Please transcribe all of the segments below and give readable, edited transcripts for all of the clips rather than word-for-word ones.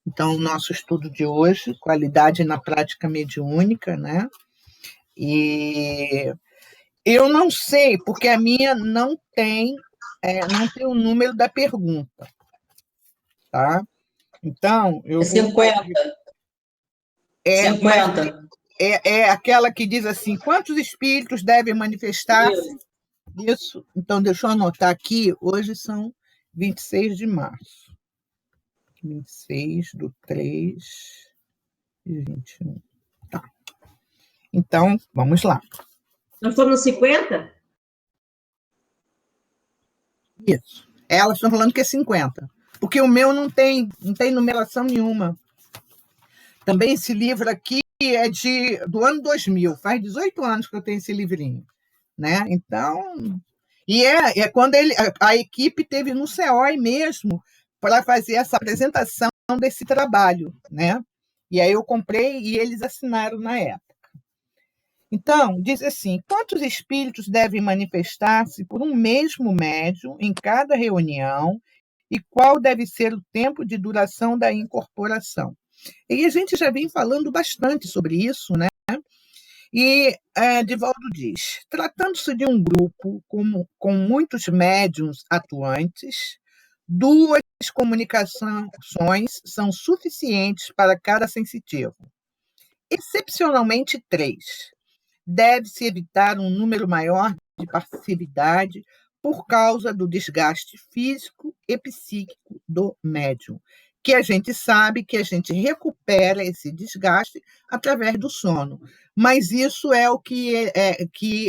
Então, o nosso estudo de hoje, qualidade na prática mediúnica, né? E eu não sei, porque a minha não tem o número da pergunta, tá? Então, eu É vou. 50. Mas 50. é aquela que diz assim: quantos espíritos devem manifestar-se? Isso. Isso. Então, deixa eu anotar aqui, hoje são 26 de março. 26/3/21. Tá. Então, vamos lá. Nós estamos no 50? Isso. Elas estão falando que é 50. Porque o meu não tem numeração nenhuma. Também esse livro aqui é do ano 2000. Faz 18 anos que eu tenho esse livrinho. Né? Então. E é quando a equipe teve no CEOI mesmo para fazer essa apresentação desse trabalho. Né? E aí eu comprei e eles assinaram na época. Então, diz assim: quantos espíritos devem manifestar-se por um mesmo médium em cada reunião e qual deve ser o tempo de duração da incorporação? E a gente já vem falando bastante sobre isso, né? E Divaldo diz: tratando-se de um grupo com muitos médiums atuantes, 2 comunicações são suficientes para cada sensitivo, excepcionalmente 3. Deve-se evitar um número maior de passividade por causa do desgaste físico e psíquico do médium, que a gente sabe que a gente recupera esse desgaste através do sono. Mas isso é o que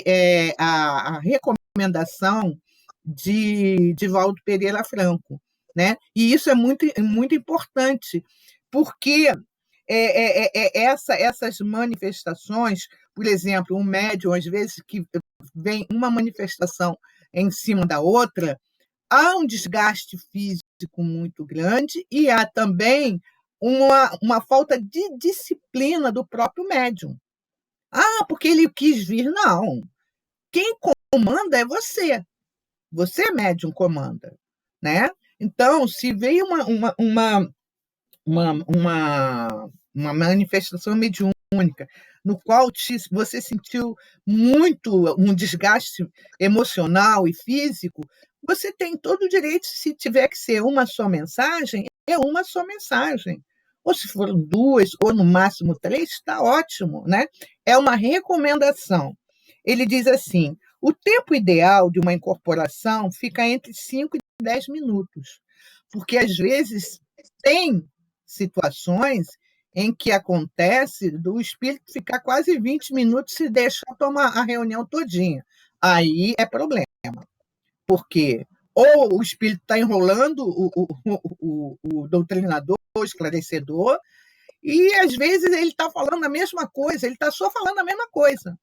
é a recomendação de Valdo Pereira Franco. Né? E isso é muito importante, porque essas manifestações, por exemplo, um médium, às vezes, que vem uma manifestação em cima da outra, há um desgaste físico muito grande e há também uma falta de disciplina do próprio médium. Ah, porque ele quis vir. Não. Quem comanda é você. Você, médium, comanda. Né? Então, se veio uma manifestação mediúnica, no qual você sentiu muito um desgaste emocional e físico, você tem todo o direito, se tiver que ser uma só mensagem, é uma só mensagem. Ou se foram 2, ou no máximo 3, está ótimo. Né? É uma recomendação. Ele diz assim: o tempo ideal de uma incorporação fica entre 5 e 10 minutos, porque às vezes tem situações em que acontece do espírito ficar quase 20 minutos se deixar tomar a reunião todinha. Aí é problema, porque ou o espírito está enrolando o doutrinador, o esclarecedor, e às vezes ele está falando a mesma coisa, ele está só falando a mesma coisa.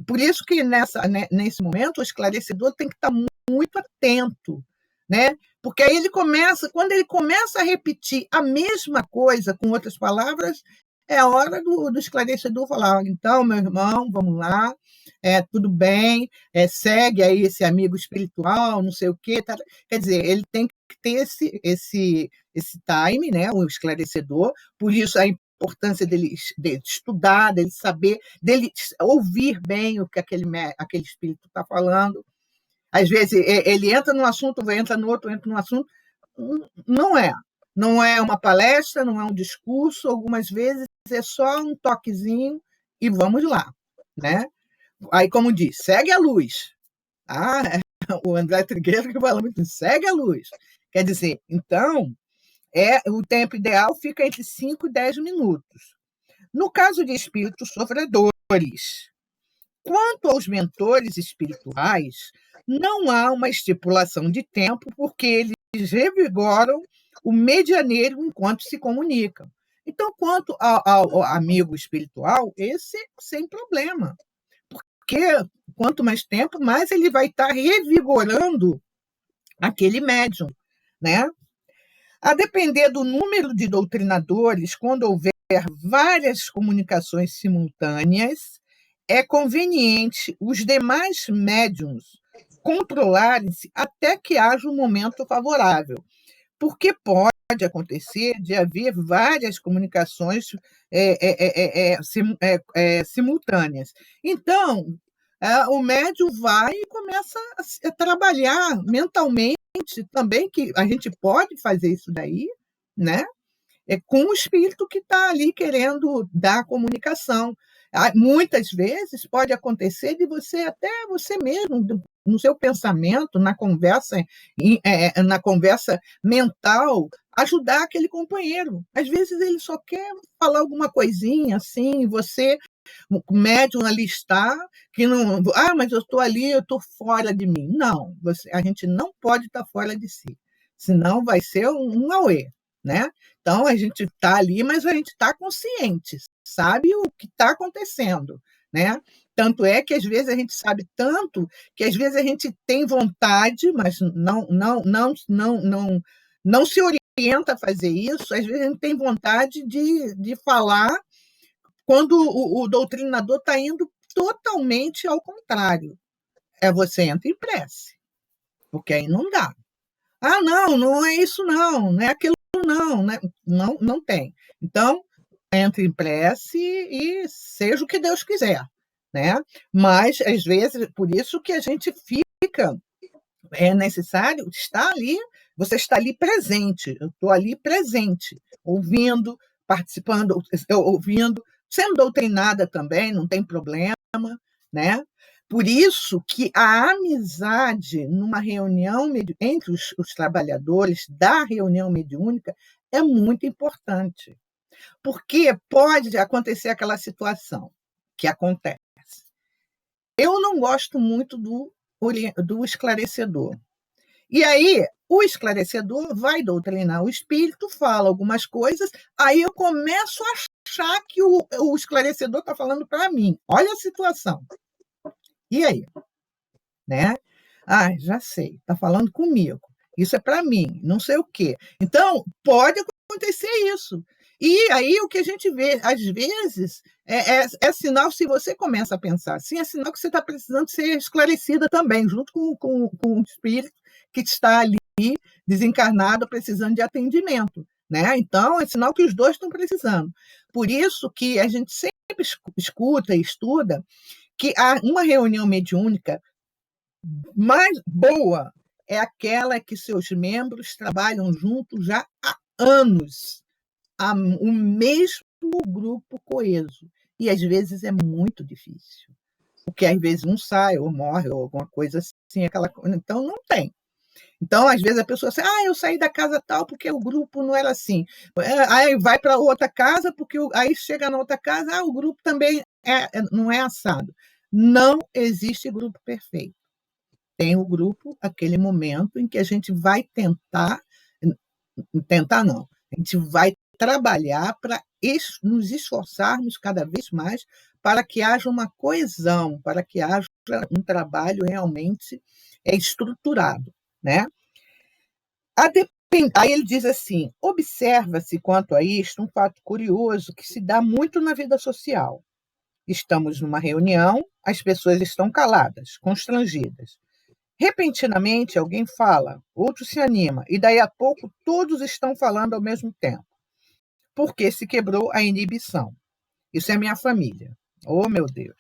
Por isso que nesse momento o esclarecedor tem que estar muito atento, né? Porque aí quando ele começa a repetir a mesma coisa com outras palavras, é a hora do esclarecedor falar: então, meu irmão, vamos lá, tudo bem, segue aí esse amigo espiritual, não sei o quê. Tá. Quer dizer, ele tem que ter esse time, né, o esclarecedor, por isso a importância dele estudar, dele saber, dele ouvir bem o que aquele espírito está falando. Às vezes ele entra num assunto, entra no outro, entra num assunto. Não é. Não é uma palestra, não é um discurso, algumas vezes é só um toquezinho e vamos lá. Né? Aí, como diz, segue a luz. Ah, o André Trigueiro que fala muito, segue a luz. Quer dizer, então, o tempo ideal fica entre 5 e 10 minutos. No caso de espíritos sofredores, quanto aos mentores espirituais, não há uma estipulação de tempo, porque eles revigoram o medianeiro enquanto se comunicam. Então, quanto ao amigo espiritual, esse sem problema, porque quanto mais tempo, mais ele vai estar revigorando aquele médium, né? A depender do número de doutrinadores, quando houver várias comunicações simultâneas, é conveniente os demais médiums controlarem-se até que haja um momento favorável. porque pode acontecer de haver várias comunicações simultâneas. Então, o médium vai e começa a trabalhar mentalmente também, que a gente pode fazer isso daí, né? Com o espírito que está ali querendo dar a comunicação. Muitas vezes pode acontecer de até você mesmo, no seu pensamento, na conversa mental, ajudar aquele companheiro. Às vezes ele só quer falar alguma coisinha assim, você, o médium ali está, que não. Mas eu estou ali, eu estou fora de mim. Não, a gente não pode estar fora de si, senão vai ser um auê, né? Então, a gente está ali, mas a gente está consciente, sabe o que está acontecendo, né? Tanto é que, às vezes, a gente sabe tanto que, às vezes, a gente tem vontade, mas não se orienta a fazer isso. Às vezes, a gente tem vontade de falar quando o doutrinador está indo totalmente ao contrário. Você entra em prece, porque aí não dá. Não é isso, não é aquilo, não, né? Não tem. Então, entre em prece e seja o que Deus quiser, né? Mas, às vezes, por isso que a gente fica, é necessário estar ali, você está ali presente, eu estou ali presente, ouvindo, participando, ouvindo, sendo doutrinada também, não tem problema, né? Por isso que a amizade numa reunião entre os trabalhadores da reunião mediúnica é muito importante, porque pode acontecer aquela situação que acontece. Eu não gosto muito do esclarecedor. E aí, o esclarecedor vai doutrinar o espírito, fala algumas coisas, aí eu começo a achar que o esclarecedor está falando para mim. Olha a situação. E aí? Né? Já sei, está falando comigo. Isso é para mim, não sei o quê. Então, pode acontecer isso. E aí o que a gente vê, às vezes, é sinal, se você começa a pensar assim, é sinal que você está precisando ser esclarecida também, junto com o espírito que está ali, desencarnado, precisando de atendimento. Né? Então, é sinal que os dois estão precisando. Por isso que a gente sempre escuta e estuda que uma reunião mediúnica mais boa é aquela que seus membros trabalham juntos já há anos, o mesmo grupo coeso. E, às vezes, é muito difícil, porque, às vezes, um sai ou morre ou alguma coisa assim. Então, não tem. Então, às vezes, a pessoa diz, eu saí da casa tal porque o grupo não era assim. Aí vai para outra casa, porque aí chega na outra casa, o grupo também não é assado. Não existe grupo perfeito. Tem o grupo, aquele momento em que a gente vai tentar não, a gente vai trabalhar para nos esforçarmos cada vez mais para que haja uma coesão, para que haja um trabalho realmente estruturado, né? Aí ele diz assim, observa-se quanto a isto um fato curioso que se dá muito na vida social. Estamos numa reunião, as pessoas estão caladas, constrangidas. Repentinamente, alguém fala, outro se anima, e daí a pouco todos estão falando ao mesmo tempo, porque se quebrou a inibição. Isso é minha família. Oh, meu Deus!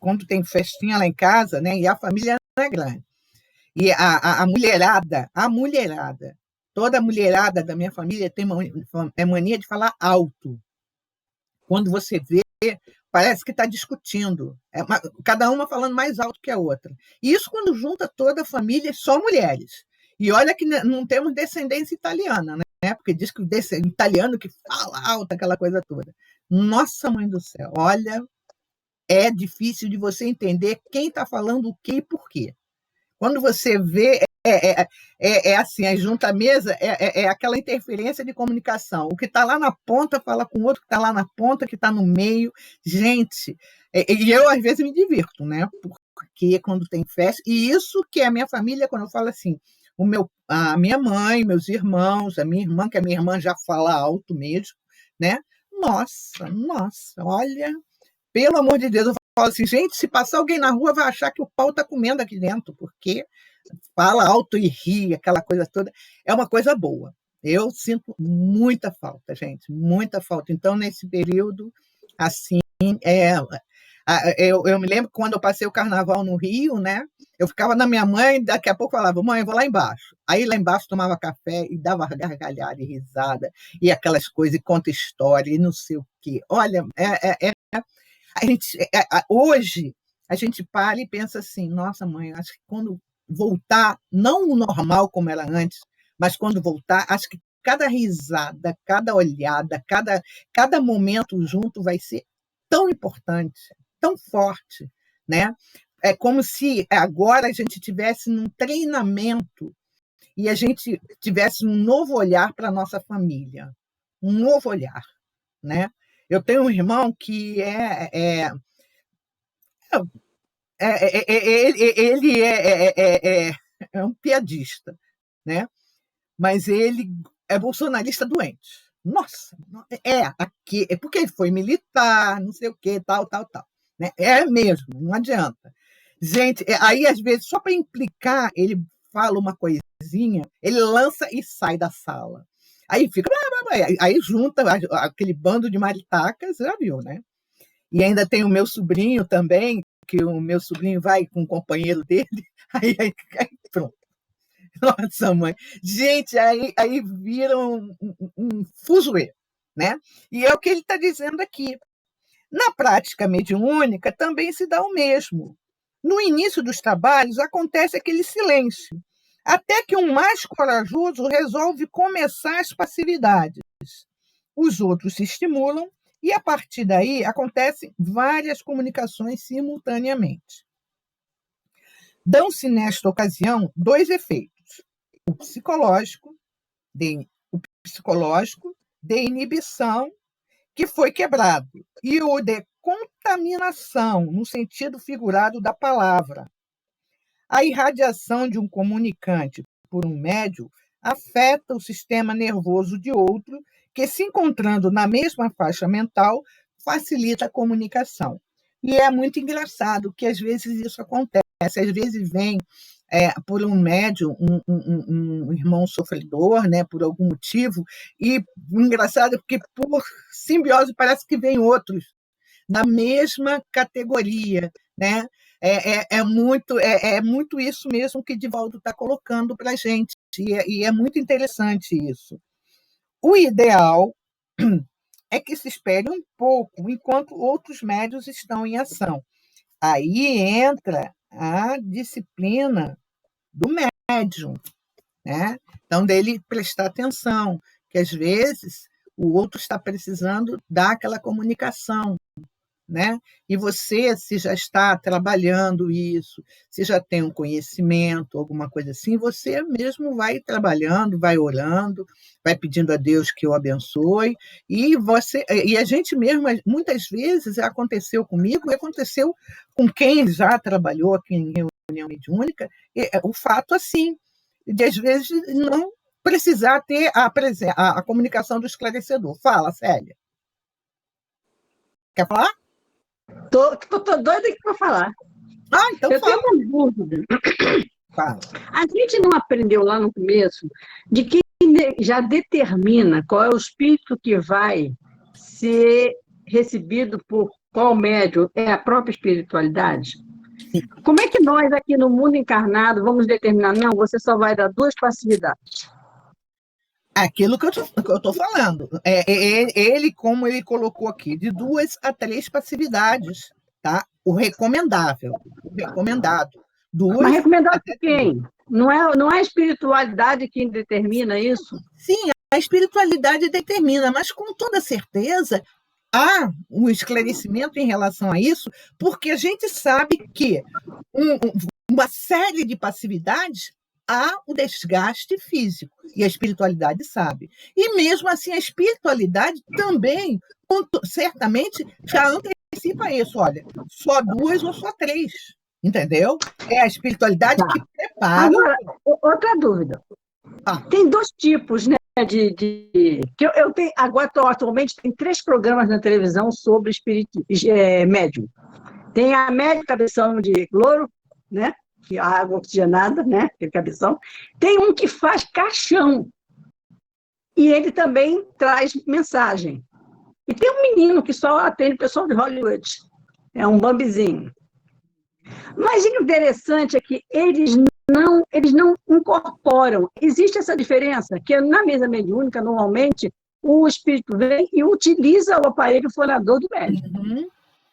Quando tem festinha lá em casa, né, e a família não é grande. E a mulherada, toda a mulherada da minha família tem mania de falar alto. Quando você vê, parece que está discutindo. Cada uma falando mais alto que a outra. E isso quando junta toda a família, só mulheres. E olha que não temos descendência italiana, né? Porque diz que o italiano que fala alto, aquela coisa toda. Nossa, mãe do céu, olha, é difícil de você entender quem está falando o quê e por quê. Quando você vê, assim, a junta-mesa é aquela interferência de comunicação. O que está lá na ponta fala com o outro que está lá na ponta, que está no meio. Gente, e eu às vezes me divirto, né? Porque quando tem festa, e isso que é a minha família, quando eu falo assim, a minha mãe, meus irmãos, a minha irmã, que a minha irmã já fala alto mesmo, né? Nossa, olha, pelo amor de Deus, eu falo assim, gente, se passar alguém na rua vai achar que o pau está comendo aqui dentro, porque fala alto e ri, aquela coisa toda, é uma coisa boa. Eu sinto muita falta, gente, muita falta. Então, nesse período, assim, eu me lembro quando eu passei o carnaval no Rio, né? Eu ficava na minha mãe, daqui a pouco falava, mãe, eu vou lá embaixo. Aí lá embaixo tomava café e dava gargalhada e risada, e aquelas coisas, e conta história, e não sei o quê. Olha, hoje a gente para e pensa assim, nossa mãe, acho que quando voltar, não o normal como era antes, mas quando voltar, acho que cada risada, cada olhada, cada momento junto vai ser tão importante, tão forte, né? É como se agora a gente tivesse num treinamento e a gente tivesse um novo olhar para a nossa família, um novo olhar, né? Eu tenho um irmão que ele é um piadista, né? Mas ele é bolsonarista doente. Nossa, é porque ele foi militar, não sei o quê, tal, tal, tal. Né? É mesmo, não adianta. Gente, aí às vezes, só para implicar, ele fala uma coisinha, ele lança e sai da sala. Aí fica. Aí junta aquele bando de maritacas, já viu, né? E ainda tem o meu sobrinho também, que o meu sobrinho vai com o companheiro dele, aí pronto. Nossa, mãe. Gente, aí vira um fuzuê, né? E é o que ele está dizendo aqui. Na prática mediúnica também se dá o mesmo. No início dos trabalhos acontece aquele silêncio, até que um mais corajoso resolve começar as passividades. Os outros se estimulam e, a partir daí, acontecem várias comunicações simultaneamente. Dão-se, nesta ocasião, dois efeitos: o psicológico, de inibição, que foi quebrado, e o de contaminação, no sentido figurado da palavra. A irradiação de um comunicante por um médium afeta o sistema nervoso de outro, que, se encontrando na mesma faixa mental, facilita a comunicação. E é muito engraçado que, às vezes, isso acontece. Às vezes vem por um médium, um irmão sofredor, né, por algum motivo, e o engraçado é porque, por simbiose, parece que vem outros na mesma categoria, né? Muito isso mesmo que Divaldo está colocando para a gente, e é muito interessante isso. O ideal é que se espere um pouco enquanto outros médios estão em ação. Aí entra a disciplina do médium, né? Então, dele prestar atenção, que às vezes o outro está precisando dar aquela comunicação, né? E você, se já está trabalhando isso, se já tem um conhecimento, alguma coisa assim, você mesmo vai trabalhando, vai orando, vai pedindo a Deus que o abençoe, e a gente mesmo, muitas vezes, aconteceu comigo, e aconteceu com quem já trabalhou aqui em reunião mediúnica, o fato assim, de às vezes não precisar ter a comunicação do esclarecedor. Fala, Célia. Quer falar? Tô doida aqui para falar. Então eu fala. tenho uma dúvida. Fala. A gente não aprendeu lá no começo de quem já determina qual é o espírito que vai ser recebido por qual médium? É a própria espiritualidade? Como é que nós, aqui no mundo encarnado, vamos determinar? Não, você só vai dar 2 passividades. Aquilo que eu estou falando. Ele, como ele colocou aqui, de 2 a 3 passividades, tá? O recomendável, o recomendado. Mas recomendado por quem? Não é a espiritualidade quem determina isso? Sim, a espiritualidade determina, mas com toda certeza há um esclarecimento em relação a isso, porque a gente sabe que uma série de passividades há o desgaste físico, e a espiritualidade sabe. E mesmo assim, a espiritualidade também, certamente, já antecipa isso. Olha, só 2 ou só 3, entendeu? É a espiritualidade que prepara. Agora, outra dúvida. Tem 2 tipos, né? Que eu tenho, agora, atualmente, tem 3 programas na televisão sobre médium. Tem a médium cabeção de louro, né? que a água oxigenada, né? Aquele cabeção. Tem um que faz caixão. E ele também traz mensagem. E tem um menino que só atende o pessoal de Hollywood. É um bambizinho. Mas o interessante é que eles não incorporam. Existe essa diferença, que na mesa mediúnica, normalmente, o espírito vem e utiliza o aparelho fonador do médium. Uhum.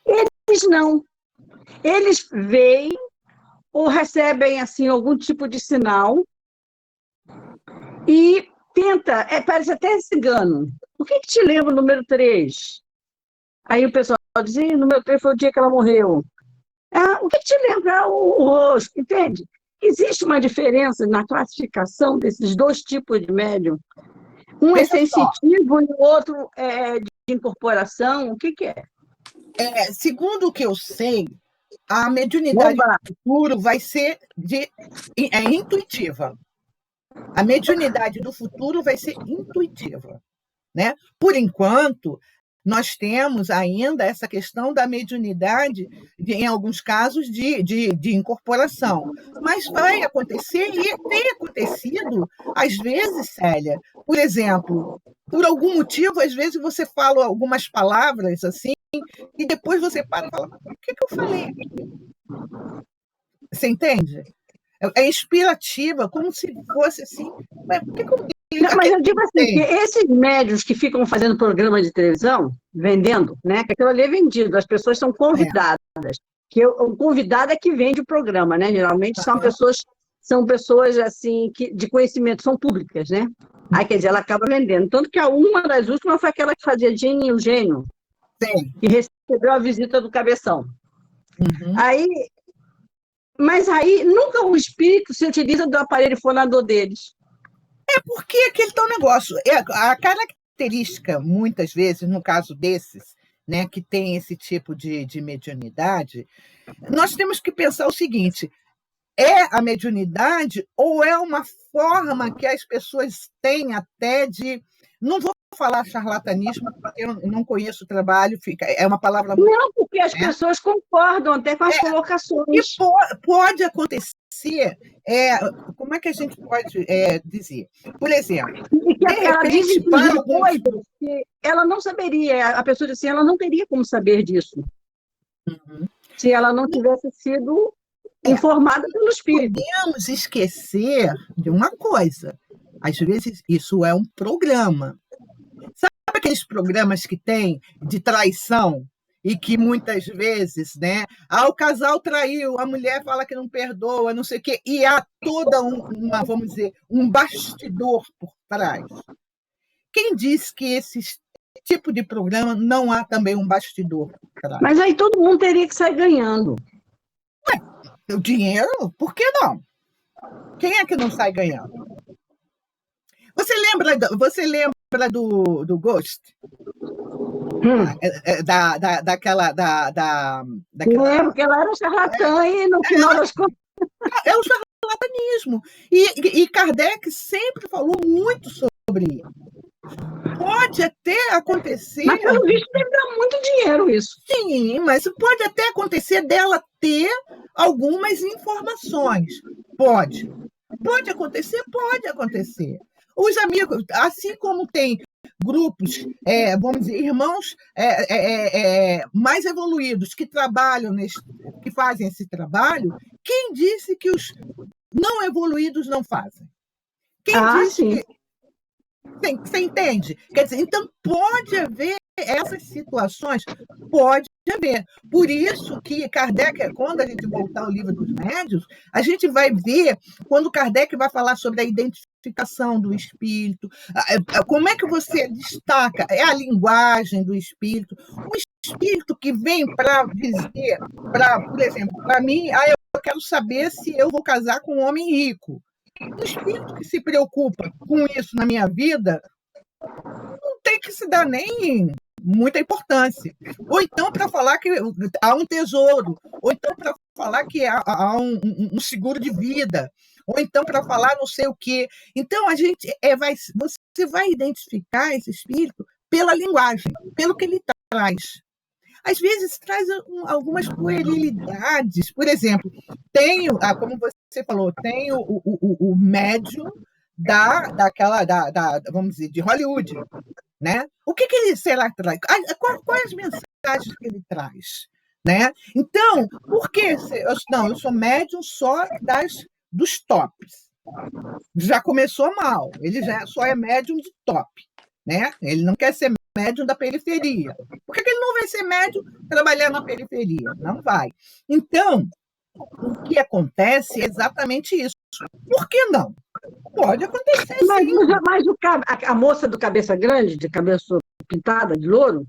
Eles não. Eles veem ou recebem assim algum tipo de sinal e tenta, parece até cigano. O que te lembra o número 3? Aí o pessoal diz, o número 3 foi o dia que ela morreu. O que te lembra o rosto, entende? Existe uma diferença na classificação desses dois tipos de médium. Um é sensitivo e o outro é de incorporação. O que é? Segundo o que eu sei, a mediunidade do futuro vai ser intuitiva. A mediunidade do futuro vai ser intuitiva, né? Por enquanto, nós temos ainda essa questão da mediunidade, em alguns casos, de incorporação. Mas vai acontecer, e tem acontecido, às vezes, Célia, por exemplo, por algum motivo, às vezes você fala algumas palavras assim, e depois você para e fala, o que eu falei aqui? Você entende? É inspirativa, como se fosse assim. Mas por que eu não, mas eu digo assim, que esses médios que ficam fazendo programa de televisão, vendendo, né? Que aquilo ali é vendido, as pessoas são convidadas. O convidado é que vende o programa, né? Geralmente são pessoas assim, de conhecimento, são públicas, né? Aí, quer dizer, ela acaba vendendo. Tanto que uma das últimas foi aquela que fazia Gene e o Gênio, que recebeu a visita do Cabeção. Uhum. Mas aí nunca o espírito se utiliza do aparelho fonador deles. Porque aquele tal negócio, a característica, muitas vezes, no caso desses, né, que tem esse tipo de mediunidade, nós temos que pensar o seguinte: é a mediunidade ou é uma forma que as pessoas têm até de... Não vou falar charlatanismo, porque eu não conheço o trabalho, é uma palavra muito... Não, porque as pessoas concordam até com as colocações. E pode acontecer, como é que a gente pode dizer? Por exemplo, de repente, coisas que ela não saberia, a pessoa disse, ela não teria como saber disso, se ela não tivesse sido informada pelo espírito. Podemos esquecer de uma coisa, às vezes isso é um programa. Sabe aqueles programas que tem de traição e que muitas vezes, né, o casal traiu, a mulher fala que não perdoa, não sei o quê, e há toda vamos dizer, um bastidor por trás. Quem diz que esse tipo de programa não há também um bastidor por trás? Mas aí todo mundo teria que sair ganhando. O dinheiro? Por que não? Quem é que não sai ganhando? Você lembra do Ghost? Daquela... Lembro que ela era um charlatã e no final das contas... É o charlatanismo. E Kardec sempre falou muito sobre isso. Pode até acontecer... Mas, pelo visto, deve dar muito dinheiro isso. Sim, mas pode até acontecer dela ter algumas informações. Pode. Pode acontecer? Pode acontecer. Os amigos, assim como tem grupos, vamos dizer, irmãos mais evoluídos que trabalham que fazem esse trabalho, quem disse que os não evoluídos não fazem? Quem disse sim. que... Você entende? Quer dizer, então pode haver essas situações, pode haver. Por isso que Kardec, quando a gente voltar ao livro dos médiuns, a gente vai ver, quando Kardec vai falar sobre a identificação do espírito, como é que você destaca? É a linguagem do espírito. O espírito que vem para dizer, por exemplo, para mim, eu quero saber se eu vou casar com um homem rico. O espírito que se preocupa com isso na minha vida não tem que se dar nem muita importância. Ou então para falar que há um tesouro, ou então para falar que há um seguro de vida, ou então para falar não sei o quê. Então, você vai identificar esse espírito pela linguagem, pelo que ele traz. às vezes traz algumas puerilidades. Por exemplo, tem, como você falou, tem o médium vamos dizer, de Hollywood, né? O que ele, sei lá, traz? Quais as mensagens que ele traz? Né? Então, por que? Não, eu sou médium só dos tops. Já começou mal, ele já só é médium de top. Né? Ele não quer ser médium da periferia. Por que ele não vai ser médium trabalhar na periferia? Não vai. Então, o que acontece é exatamente isso. Por que não? Pode acontecer, Mas, sim. mas a moça do cabeça grande, de cabeça pintada de louro,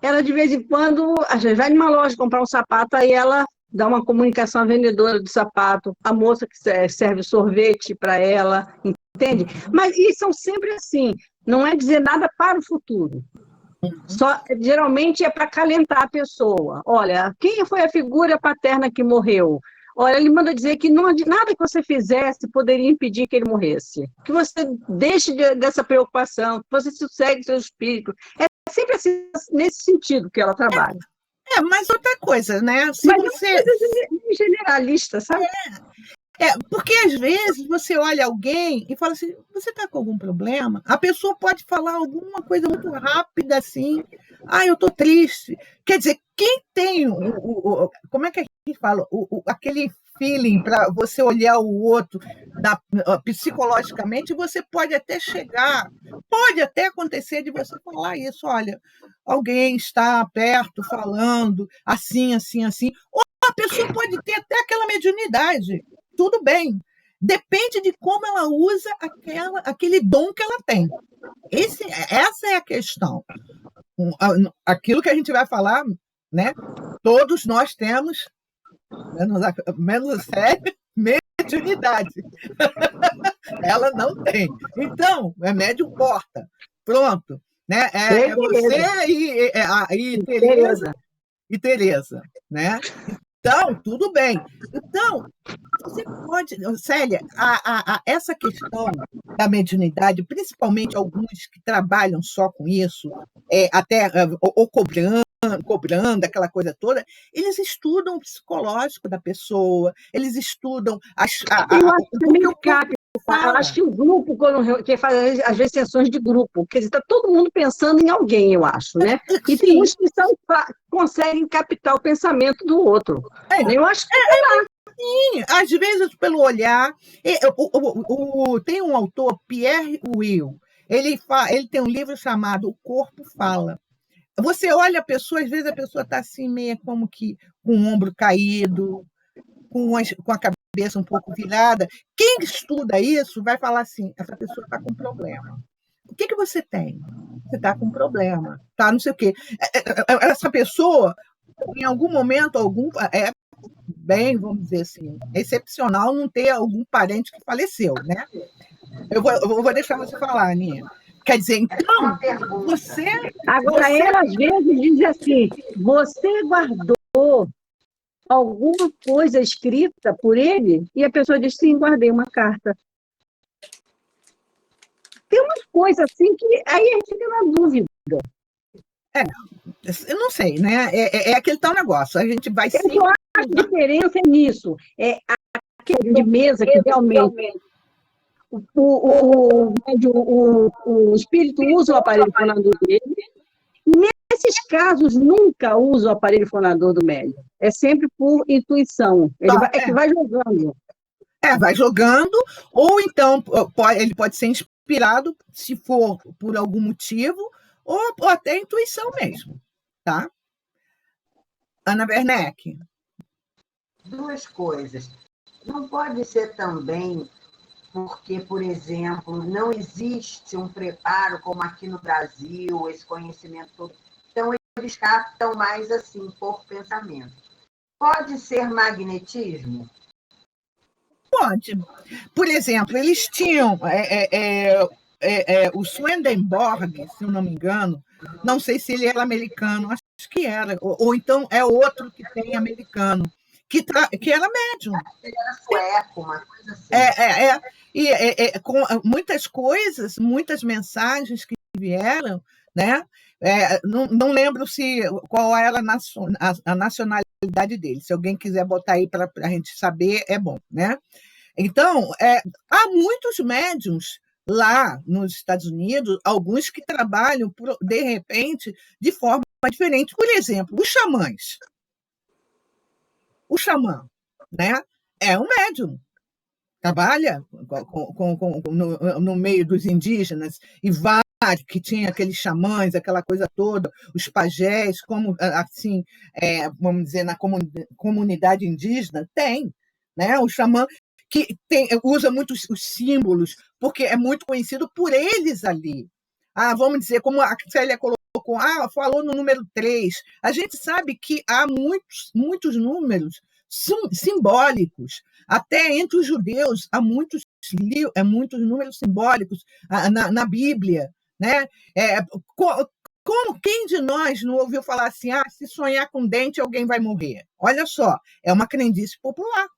ela de vez em quando, às vezes vai numa loja comprar um sapato, aí ela dá uma comunicação à vendedora do sapato, a moça que serve sorvete para ela, entende? Mas e são sempre assim, não é dizer nada para o futuro. Só, geralmente é para acalentar a pessoa. Olha, quem foi a figura paterna que morreu? Olha, ele manda dizer que nada que você fizesse poderia impedir que ele morresse. Que você deixe dessa preocupação, que você sossegue seu espírito. É sempre assim, nesse sentido que ela trabalha. Mas outra coisa, né? Mas é uma coisa generalista, sabe? Porque às vezes você olha alguém e fala assim, você está com algum problema? A pessoa pode falar alguma coisa muito rápida assim, eu estou triste. Quer dizer, quem tem como é que a gente fala? Aquele feeling para você olhar o outro psicologicamente, você pode até acontecer de você falar isso, olha, alguém está perto falando assim, assim, assim. Ou a pessoa pode ter até aquela mediunidade. Tudo bem. Depende de como ela usa aquele dom que ela tem. Essa é a questão. Aquilo que a gente vai falar, né? Todos nós temos, menos sério, mediunidade. Ela não tem. Então, é médium porta. Pronto. Né? É você e Tereza. Né? Então, tudo bem. Então, você pode, Célia, essa questão da mediunidade, principalmente alguns que trabalham só com isso, até ou cobrando aquela coisa toda, eles estudam o psicológico da pessoa, eles estudam Eu acho que é meio cap. Acho que o grupo, que faz, às vezes, sessões de grupo, quer dizer, está todo mundo pensando em alguém, eu acho, né? E Sim. tem muitos que conseguem captar o pensamento do outro. Eu acho que sim, às vezes pelo olhar. Tem um autor, Pierre Will, ele tem um livro chamado O Corpo Fala. Você olha a pessoa, às vezes a pessoa está assim, meio como que com o ombro caído, com a cabeça um pouco virada. Quem estuda isso vai falar assim: essa pessoa está com problema. O que você tem? Você está com problema, tá? Não sei o quê. Essa pessoa, em algum momento, é bem, vamos dizer assim, excepcional não ter algum parente que faleceu, né? Eu vou deixar você falar, Aninha. Quer dizer, então, você... Agora, ela às vezes diz assim, você guardou alguma coisa escrita por ele? E a pessoa diz, sim, guardei uma carta. Tem umas coisas assim que aí a gente fica na dúvida. Eu não sei, né? É aquele tal negócio. A gente vai sempre... Eu acho que a diferença é nisso. É aquele de mesa que realmente o espírito usa o aparelho fonador dele. Nesses casos, nunca usa o aparelho fonador do médium. É sempre por intuição. Que vai jogando. Vai jogando, ou então ele pode ser inspirado, se for por algum motivo, ou até intuição mesmo, tá? Ana Werneck. Duas coisas. Não pode ser também porque, por exemplo, não existe um preparo como aqui no Brasil, esse conhecimento todo. Então, eles captam mais assim, por pensamento. Pode ser magnetismo? Pode. Por exemplo, eles tinham o Swedenborg, se eu não me engano, não sei se ele era americano, acho que era, ou então é outro que tem americano, que era médium. Ele era sueco, uma coisa assim. E com muitas coisas, muitas mensagens que vieram, né? Não lembro qual era a nacionalidade dele. Se alguém quiser botar aí para a gente saber, é bom, né? Então, há muitos médiums lá nos Estados Unidos, alguns que trabalham, de repente, de forma diferente. Por exemplo, os xamãs. O xamã, né? É um médium, trabalha no meio dos indígenas e vai, que tinha aqueles xamãs, aquela coisa toda, os pajés, como assim, vamos dizer, na comunidade indígena, tem, né? O xamã que usa muito os símbolos, porque é muito conhecido por eles ali. Vamos dizer, como a Célia colocou, falou no número 3. A gente sabe que há muitos números simbólicos. Até entre os judeus há muitos números simbólicos na Bíblia, né? Quem de nós não ouviu falar assim, se sonhar com dente, alguém vai morrer? Olha só, é uma crendice popular.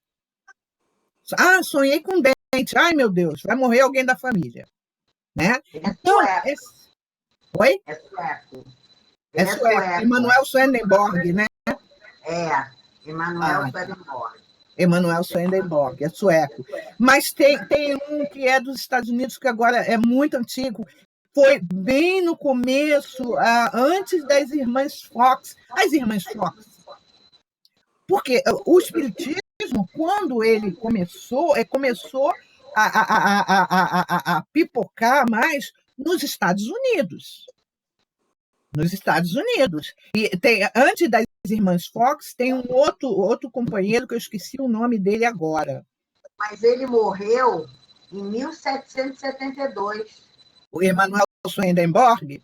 Sonhei com dente, ai meu Deus, vai morrer alguém da família, né? Então, oi? É sueco. É sueco. Emanuel Swedenborg, né? Emanuel Swedenborg. Emanuel Swedenborg, é sueco. Mas tem um que é dos Estados Unidos, que agora é muito antigo, foi bem no começo, antes das irmãs Fox. As irmãs Fox. Porque o espiritismo, quando ele começou a pipocar mais nos Estados Unidos. Nos Estados Unidos. E antes das irmãs Fox, tem um outro companheiro que eu esqueci o nome dele agora. Mas ele morreu em 1772. O Emanuel Swedenborg?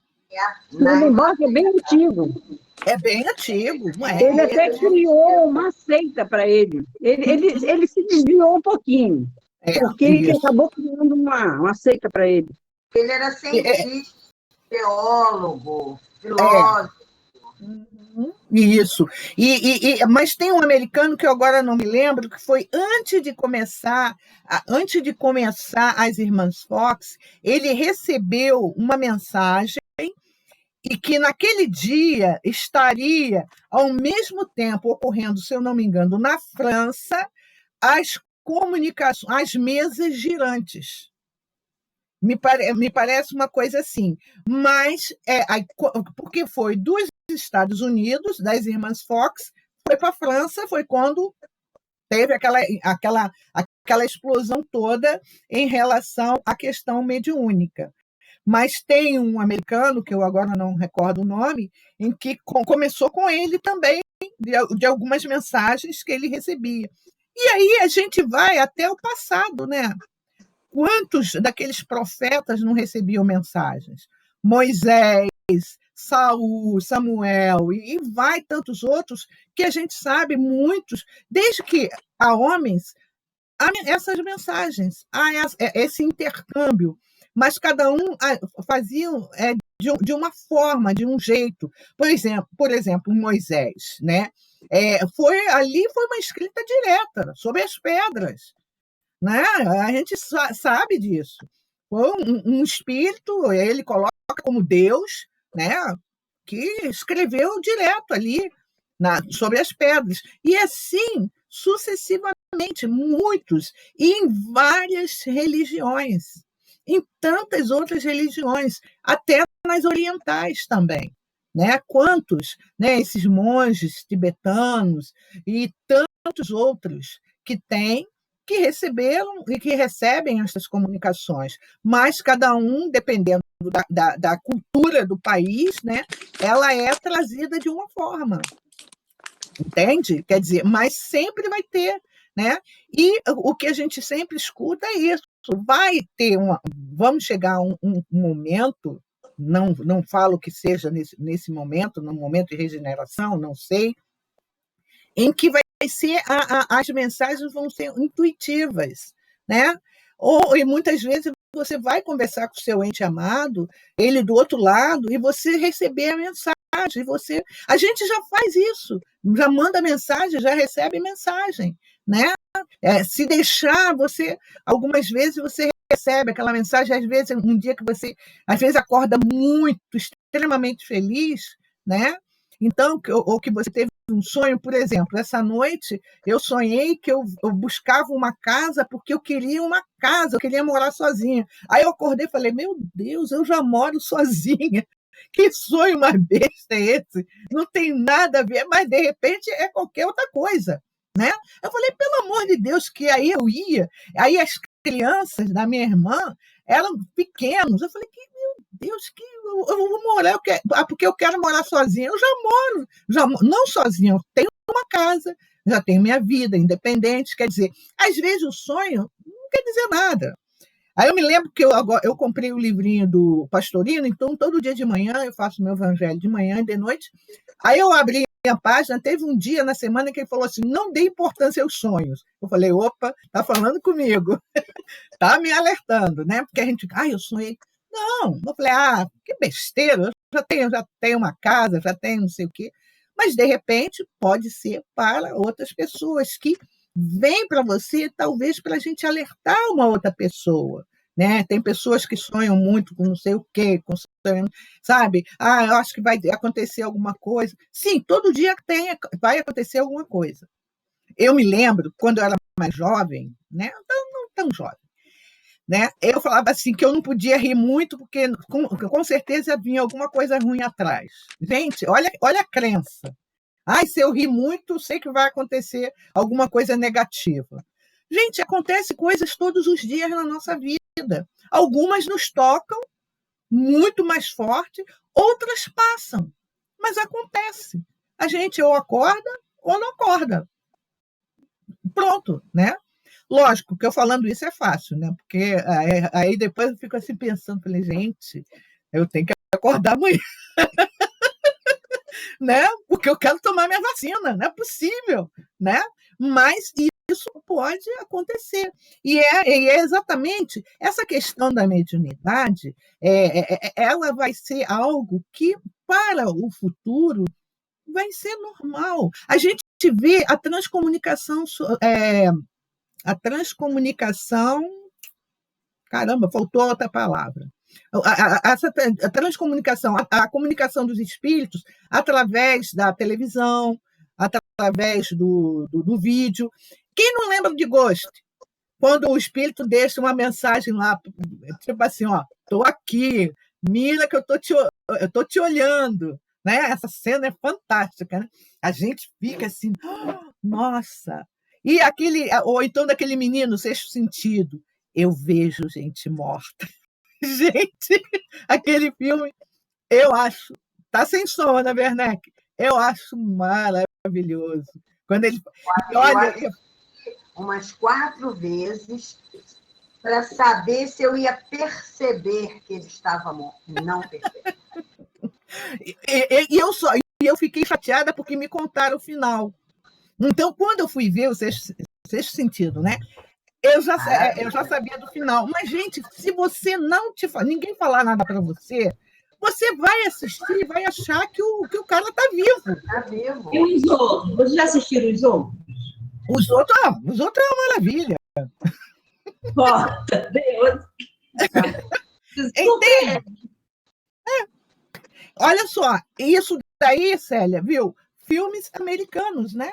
Swedenborg é bem antigo. É bem antigo. Ele até criou uma seita para ele. Ele se desviou um pouquinho, porque ele acabou criando uma seita para ele. Ele era cientista, teólogo, filósofo. Isso. Mas tem um americano que eu agora não me lembro, que foi antes de começar as Irmãs Fox, ele recebeu uma mensagem e que naquele dia estaria ao mesmo tempo ocorrendo, se eu não me engano, na França, as comunicações, as mesas girantes. Me parece uma coisa assim, mas porque foi dos Estados Unidos, das Irmãs Fox, foi para a França, foi quando teve aquela explosão toda em relação à questão mediúnica. Mas tem um americano, que eu agora não recordo o nome, em que começou com ele também, de algumas mensagens que ele recebia. E aí a gente vai até o passado, né? Quantos daqueles profetas não recebiam mensagens? Moisés, Saul, Samuel, e vai tantos outros que a gente sabe muitos, desde que há homens, há essas mensagens, há esse intercâmbio, mas cada um fazia de uma forma, de um jeito. Por exemplo, Moisés, né? Foi uma escrita direta sobre as pedras, né? A gente sabe disso. Foi um espírito, ele coloca como Deus, né? Que escreveu direto ali sobre as pedras. E assim, sucessivamente, muitos, e em várias religiões, em tantas outras religiões, até nas orientais também. Né? Quantos, né, esses monges tibetanos e tantos outros que receberam e que recebem essas comunicações, mas cada um, dependendo da cultura do país, né, ela é trazida de uma forma, entende? Quer dizer, mas sempre vai ter, né? E o que a gente sempre escuta é isso, vamos chegar a um momento, não falo que seja nesse momento, no momento de regeneração, não sei, em que as mensagens vão ser intuitivas, né? E muitas vezes você vai conversar com o seu ente amado, ele do outro lado, e você receber a mensagem. A gente já faz isso, já manda mensagem, já recebe mensagem, né? Se deixar, algumas vezes você recebe aquela mensagem, às vezes um dia que você acorda muito extremamente feliz, né? Então, ou que você teve um sonho, por exemplo, essa noite eu sonhei que eu buscava uma casa porque eu queria uma casa, eu queria morar sozinha. Aí eu acordei e falei, meu Deus, eu já moro sozinha. Que sonho mais besta é esse? Não tem nada a ver, mas de repente é qualquer outra coisa, né? Eu falei, pelo amor de Deus, que aí eu ia, aí as crianças da minha irmã eram pequenos. Eu falei, que meu Deus, que eu vou morar, porque eu quero morar sozinha. Eu já moro, não sozinha, eu tenho uma casa, já tenho minha vida independente. Quer dizer, às vezes o sonho não quer dizer nada. Aí eu me lembro que eu comprei o livrinho do Pastorino, então todo dia de manhã eu faço meu evangelho de manhã e de noite. Aí eu abri a página, teve um dia na semana que ele falou assim, não dê importância aos sonhos. Eu falei, opa, tá falando comigo, tá me alertando, né? Porque a gente, eu sonhei. Não, eu falei, que besteira, eu já tenho uma casa, já tenho não sei o quê. Mas, de repente, pode ser para outras pessoas que vêm para você, talvez para a gente alertar uma outra pessoa. Né? Tem pessoas que sonham muito com não sei o quê, sabe? Eu acho que vai acontecer alguma coisa. Sim, todo dia vai acontecer alguma coisa. Eu me lembro, quando eu era mais jovem, né? Não tão jovem, né? Eu falava assim que eu não podia rir muito, porque com certeza vinha alguma coisa ruim atrás. Gente, olha a crença. Se eu rir muito, sei que vai acontecer alguma coisa negativa. Gente, acontece coisas todos os dias na nossa vida. Algumas nos tocam muito mais forte, outras passam. Mas acontece. A gente ou acorda ou não acorda. Pronto, né? Lógico que eu falando isso é fácil, né? Porque aí depois eu fico assim pensando, falei, gente, eu tenho que acordar amanhã. Né? Porque eu quero tomar minha vacina, não é possível, né? Mas isso pode acontecer. E é exatamente essa questão da mediunidade, ela vai ser algo que, para o futuro, vai ser normal. A gente vê a transcomunicação, caramba, faltou outra palavra. A transcomunicação, a comunicação dos espíritos através da televisão, através do vídeo. Quem não lembra de Ghost? Quando o espírito deixa uma mensagem lá, tipo assim, estou aqui, mira que eu tô te olhando. Né? Essa cena é fantástica. Né? A gente fica assim, nossa! Ou então daquele menino, Sexto Sentido, eu vejo gente morta. Gente, aquele filme, eu acho, tá sem som, Ana Werneck, eu acho maravilhoso. Quando ele olha, umas 4 vezes para saber se eu ia perceber que ele estava morto. Não percebi. E eu fiquei chateada porque me contaram o final. Então, quando eu fui ver o Sexto Sentido, né? Eu já sabia do final. Mas, gente, se você não ninguém falar nada para você, você vai assistir e vai achar que o cara está vivo. Está vivo. E os outros? Vocês já assistiram os outros? Os outros é uma maravilha. Deus! Entende? Olha só, isso daí, Célia, viu? Filmes americanos, né?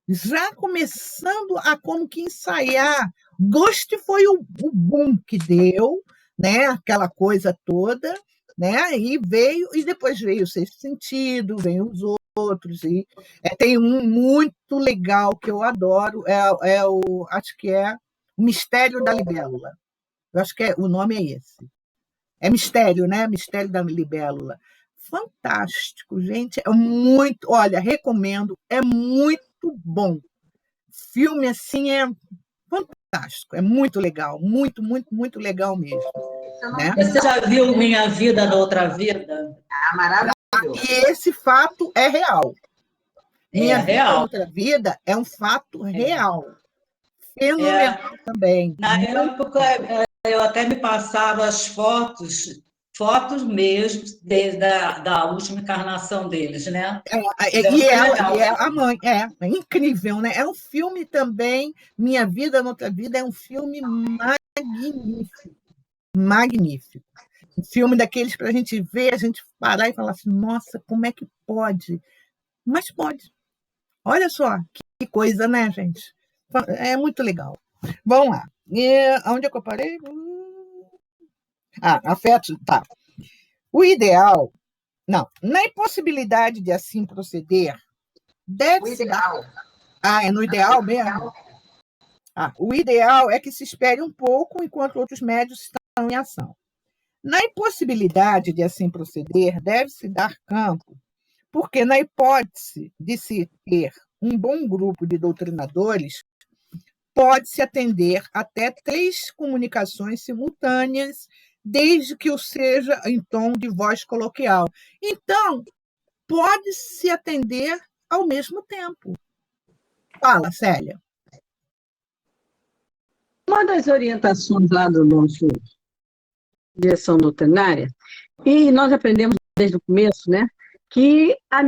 Já começando a como que ensaiar. Ghost foi o boom que deu, né? Aquela coisa toda, né? E depois veio o Sexto Sentido, veio os outros. E tem um muito legal que eu adoro, acho que é O Mistério da Libélula. Eu acho que o nome é esse. É Mistério, né? Mistério da Libélula. Fantástico, gente. É muito. Olha, recomendo, é muito bom. Filme assim é fantástico, é muito legal, muito, muito, muito legal mesmo. Né? Você já viu Minha Vida na Outra Vida? Maravilhoso. E esse fato é real. Minha Vida real. na Outra Vida é um fato real. Fenomenal também. Na época, eu até me passava as fotos mesmo da última encarnação deles, né? A mãe, é incrível, né? É um filme também, Minha Vida na Outra Vida é um filme magnífico, magnífico. Um filme daqueles para a gente ver, a gente parar e falar assim, nossa, como é que pode? Mas pode. Olha só, que coisa, né, gente? É muito legal. Vamos lá. Onde é que eu parei? Afeto, tá. O ideal, não, na impossibilidade de assim proceder, deve-se dar... é no ideal mesmo? O ideal é que se espere um pouco enquanto outros médios estão em ação. Na impossibilidade de assim proceder, deve-se dar campo, porque na hipótese de se ter um bom grupo de doutrinadores, pode-se atender até 3 comunicações simultâneas, desde que o seja em tom de voz coloquial. Então, pode-se atender ao mesmo tempo. Fala, Célia. Uma das orientações lá do nosso direção doutrinária, e nós aprendemos desde o começo, né, que a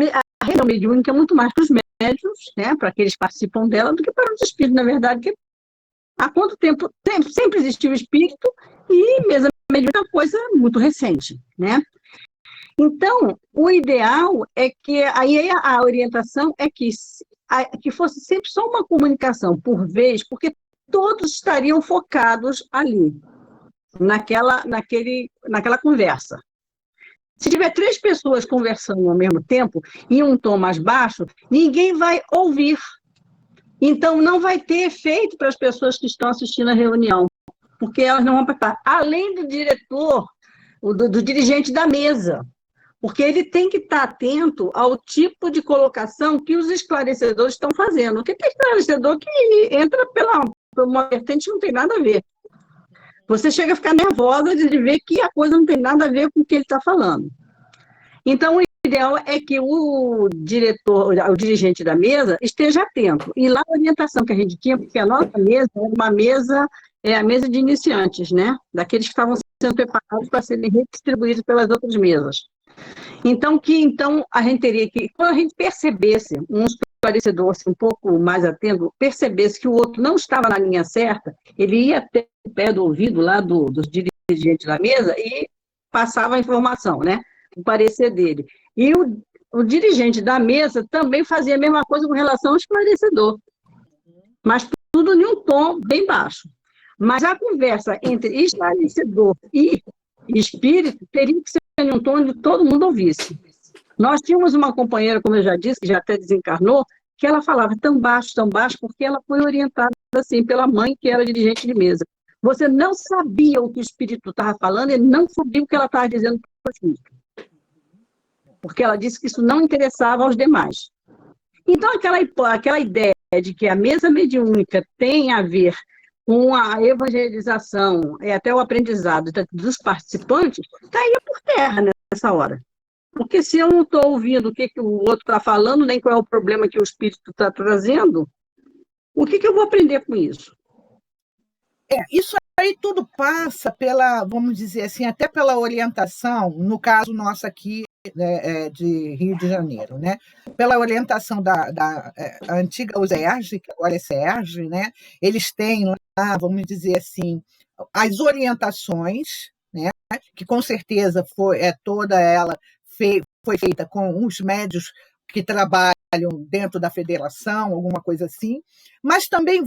reunião mediúnica é muito mais para os médios, né, para aqueles que participam dela, do que para os espíritos, na verdade, que há quanto tempo sempre existiu o espírito e mesa mediúnica é uma coisa muito recente, né? Então, o ideal é que, aí a orientação é que fosse sempre só uma comunicação por vez, porque todos estariam focados ali, naquela conversa. Se tiver 3 pessoas conversando ao mesmo tempo, em um tom mais baixo, ninguém vai ouvir. Então, não vai ter efeito para as pessoas que estão assistindo a reunião, porque elas não vão prestar. Além do diretor, do dirigente da mesa, porque ele tem que estar atento ao tipo de colocação que os esclarecedores estão fazendo. Porque tem esclarecedor que entra por uma vertente que não tem nada a ver. Você chega a ficar nervosa de ver que a coisa não tem nada a ver com o que ele está falando. Então, o ideal é que o dirigente da mesa, esteja atento. E lá a orientação que a gente tinha, porque a nossa mesa era uma mesa, a mesa de iniciantes, né? Daqueles que estavam sendo preparados para serem redistribuídos pelas outras mesas. Então, a gente teria que, quando a gente percebesse, um esclarecedor assim, um pouco mais atento, percebesse que o outro não estava na linha certa, ele ia até o pé do ouvido lá dos dirigentes da mesa e passava a informação, né? O parecer dele. E o dirigente da mesa também fazia a mesma coisa com relação ao esclarecedor, mas tudo em um tom bem baixo. Mas a conversa entre esclarecedor e espírito teria que ser em um tom onde todo mundo ouvisse. Nós tínhamos uma companheira, como eu já disse, que já até desencarnou, que ela falava tão baixo, porque ela foi orientada assim pela mãe, que era dirigente de mesa. Você não sabia o que o espírito estava falando e não sabia o que ela estava dizendo para o espírito. Porque ela disse que isso não interessava aos demais. Então, aquela ideia de que a mesa mediúnica tem a ver com a evangelização e até o aprendizado dos participantes, cairia por terra nessa hora. Porque se eu não estou ouvindo o que o outro está falando, nem qual é o problema que o espírito está trazendo, o que eu vou aprender com isso? Isso aí tudo passa pela, vamos dizer assim, até pela orientação, no caso nosso aqui, de Rio de Janeiro, né? Pela orientação da antiga USERJ, que agora é SERJ, né? Eles têm lá, vamos dizer assim, as orientações, né? Que com certeza toda ela foi feita com os médios que trabalham dentro da federação, alguma coisa assim, mas também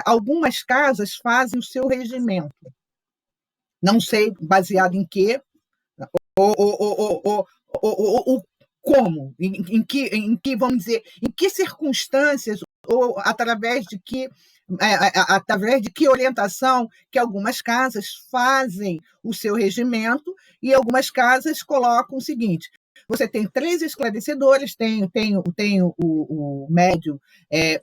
algumas casas fazem o seu regimento. Não sei baseado em quê, como, em que, vamos dizer, em que circunstâncias, ou através de que orientação que algumas casas fazem o seu regimento, e algumas casas colocam o seguinte: você tem 3 esclarecedores, tem o médium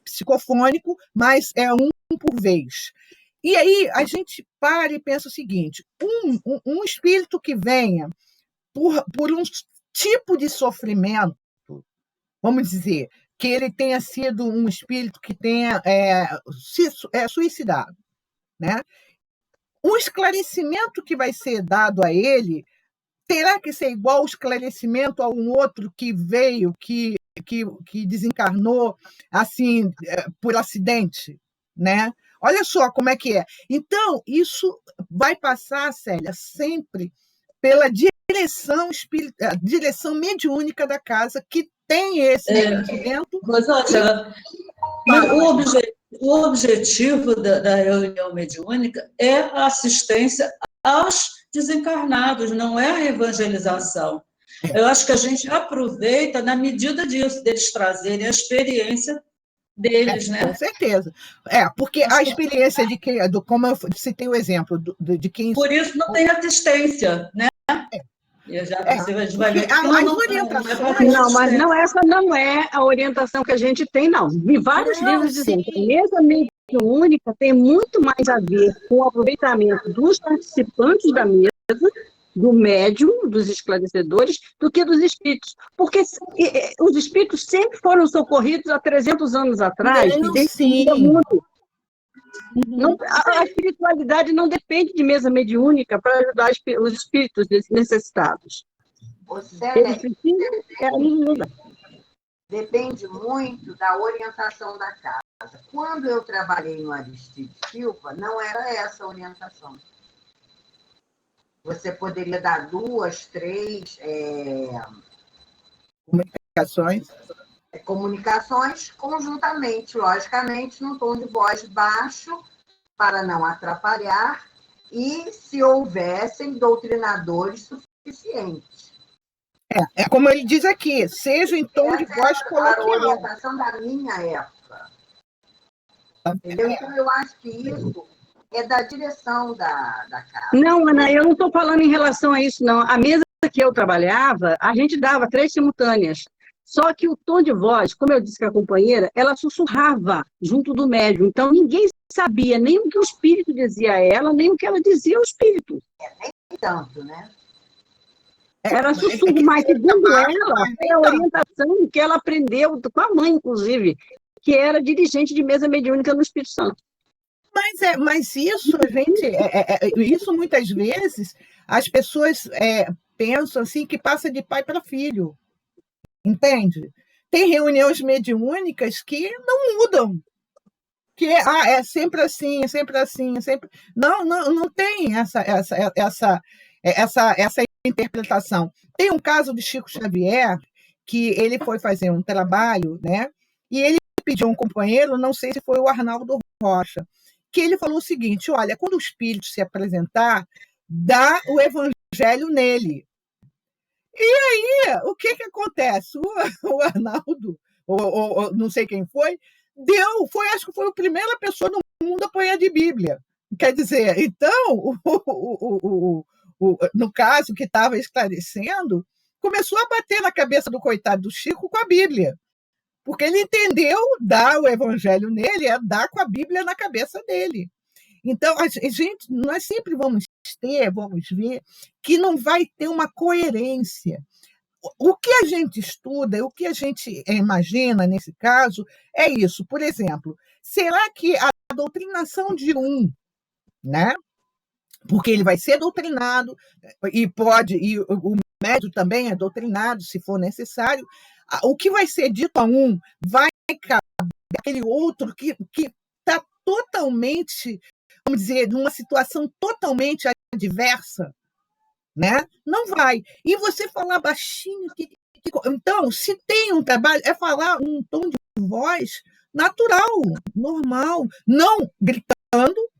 psicofônico, mas é um por vez. E aí a gente para e pensa o seguinte: um espírito que venha por um tipo de sofrimento, vamos dizer, que ele tenha sido um espírito que tenha suicidado, né? O esclarecimento que vai ser dado a ele terá que ser igual ao esclarecimento a um outro que veio, que desencarnou assim por acidente, né? Olha só como é que é. Então, isso vai passar, Célia, sempre pela direção mediúnica da casa, que tem esse entendimento. Rosângela, o objetivo da reunião mediúnica é a assistência aos desencarnados, não é a evangelização. Eu acho que a gente aproveita na medida disso, deles trazerem a experiência deles, né? Com certeza. Porque a experiência de quem, como eu citei o exemplo, de quem... Por isso não tem assistência, né? Você vai ver que não, mas não, essa não é a orientação que a gente tem, não. Vi vários livros dizendo que a mesa mediúnica tem muito mais a ver com o aproveitamento dos participantes da mesa, do médium, dos esclarecedores, do que dos espíritos. Porque os espíritos sempre foram socorridos há 300 anos atrás. Sim. Não, a espiritualidade não depende de mesa mediúnica para ajudar os espíritos necessitados. Eles precisam ajuda. Depende muito da orientação da casa. Quando eu trabalhei no Aristides Silva, não era essa a orientação. Você poderia dar 2, 3 comunicações conjuntamente, logicamente, num tom de voz baixo, para não atrapalhar, e se houvessem doutrinadores suficientes. É como ele diz aqui, seja em tom de voz coloquial. A orientação da minha época. Entendeu? Então, eu acho que isso é da direção da casa. Não, Ana, eu não estou falando em relação a isso, não. A mesa que eu trabalhava, a gente dava 3 simultâneas. Só que o tom de voz, como eu disse que a companheira, ela sussurrava junto do médium. Então, ninguém sabia nem o que o espírito dizia a ela, nem o que ela dizia ao espírito. Nem tanto, né? Era sussurro, mas segundo ela, foi a orientação que ela aprendeu com a mãe, inclusive, que era dirigente de mesa mediúnica no Espírito Santo. Mas isso, isso muitas vezes as pessoas pensam assim que passa de pai para filho. Entende? Tem reuniões mediúnicas que não mudam. Que é sempre assim, é sempre assim, é sempre... Não tem essa interpretação. Tem um caso de Chico Xavier, que ele foi fazer um trabalho, né? E ele pediu a um companheiro, não sei se foi o Arnaldo Rocha, que ele falou o seguinte: olha, quando o espírito se apresentar, dá o evangelho nele. E aí, o que acontece? O Arnaldo, ou não sei quem foi, acho que foi a primeira pessoa no mundo a apanhar de Bíblia. Quer dizer, então, no caso que estava esclarecendo, começou a bater na cabeça do coitado do Chico com a Bíblia. Porque ele entendeu dar o evangelho nele, é dar com a Bíblia na cabeça dele. Então, nós sempre vamos ver que não vai ter uma coerência. O que a gente estuda, o que a gente imagina nesse caso, é isso. Por exemplo, será que a doutrinação de né? Porque ele vai ser doutrinado, e o médium também é doutrinado, se for necessário, o que vai ser dito a vai caber aquele outro que está totalmente, vamos dizer, numa situação totalmente adversa, né? Não vai. E você falar baixinho, então, se tem um trabalho, é falar um tom de voz natural, normal, não gritando,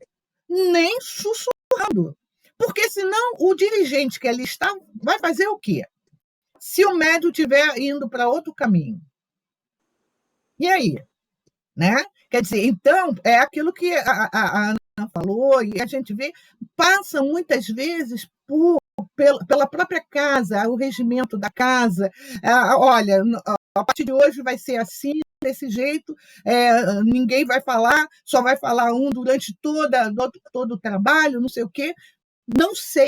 nem sussurrando. Porque senão o dirigente que ali está vai fazer o quê? Se o médium estiver indo para outro caminho. E aí? Né? Quer dizer, então, é aquilo que a Ana falou, e a gente vê, passa muitas vezes pela própria casa, o regimento da casa. Olha, a partir de hoje vai ser assim, desse jeito, ninguém vai falar, só vai falar durante todo o trabalho, não sei o quê.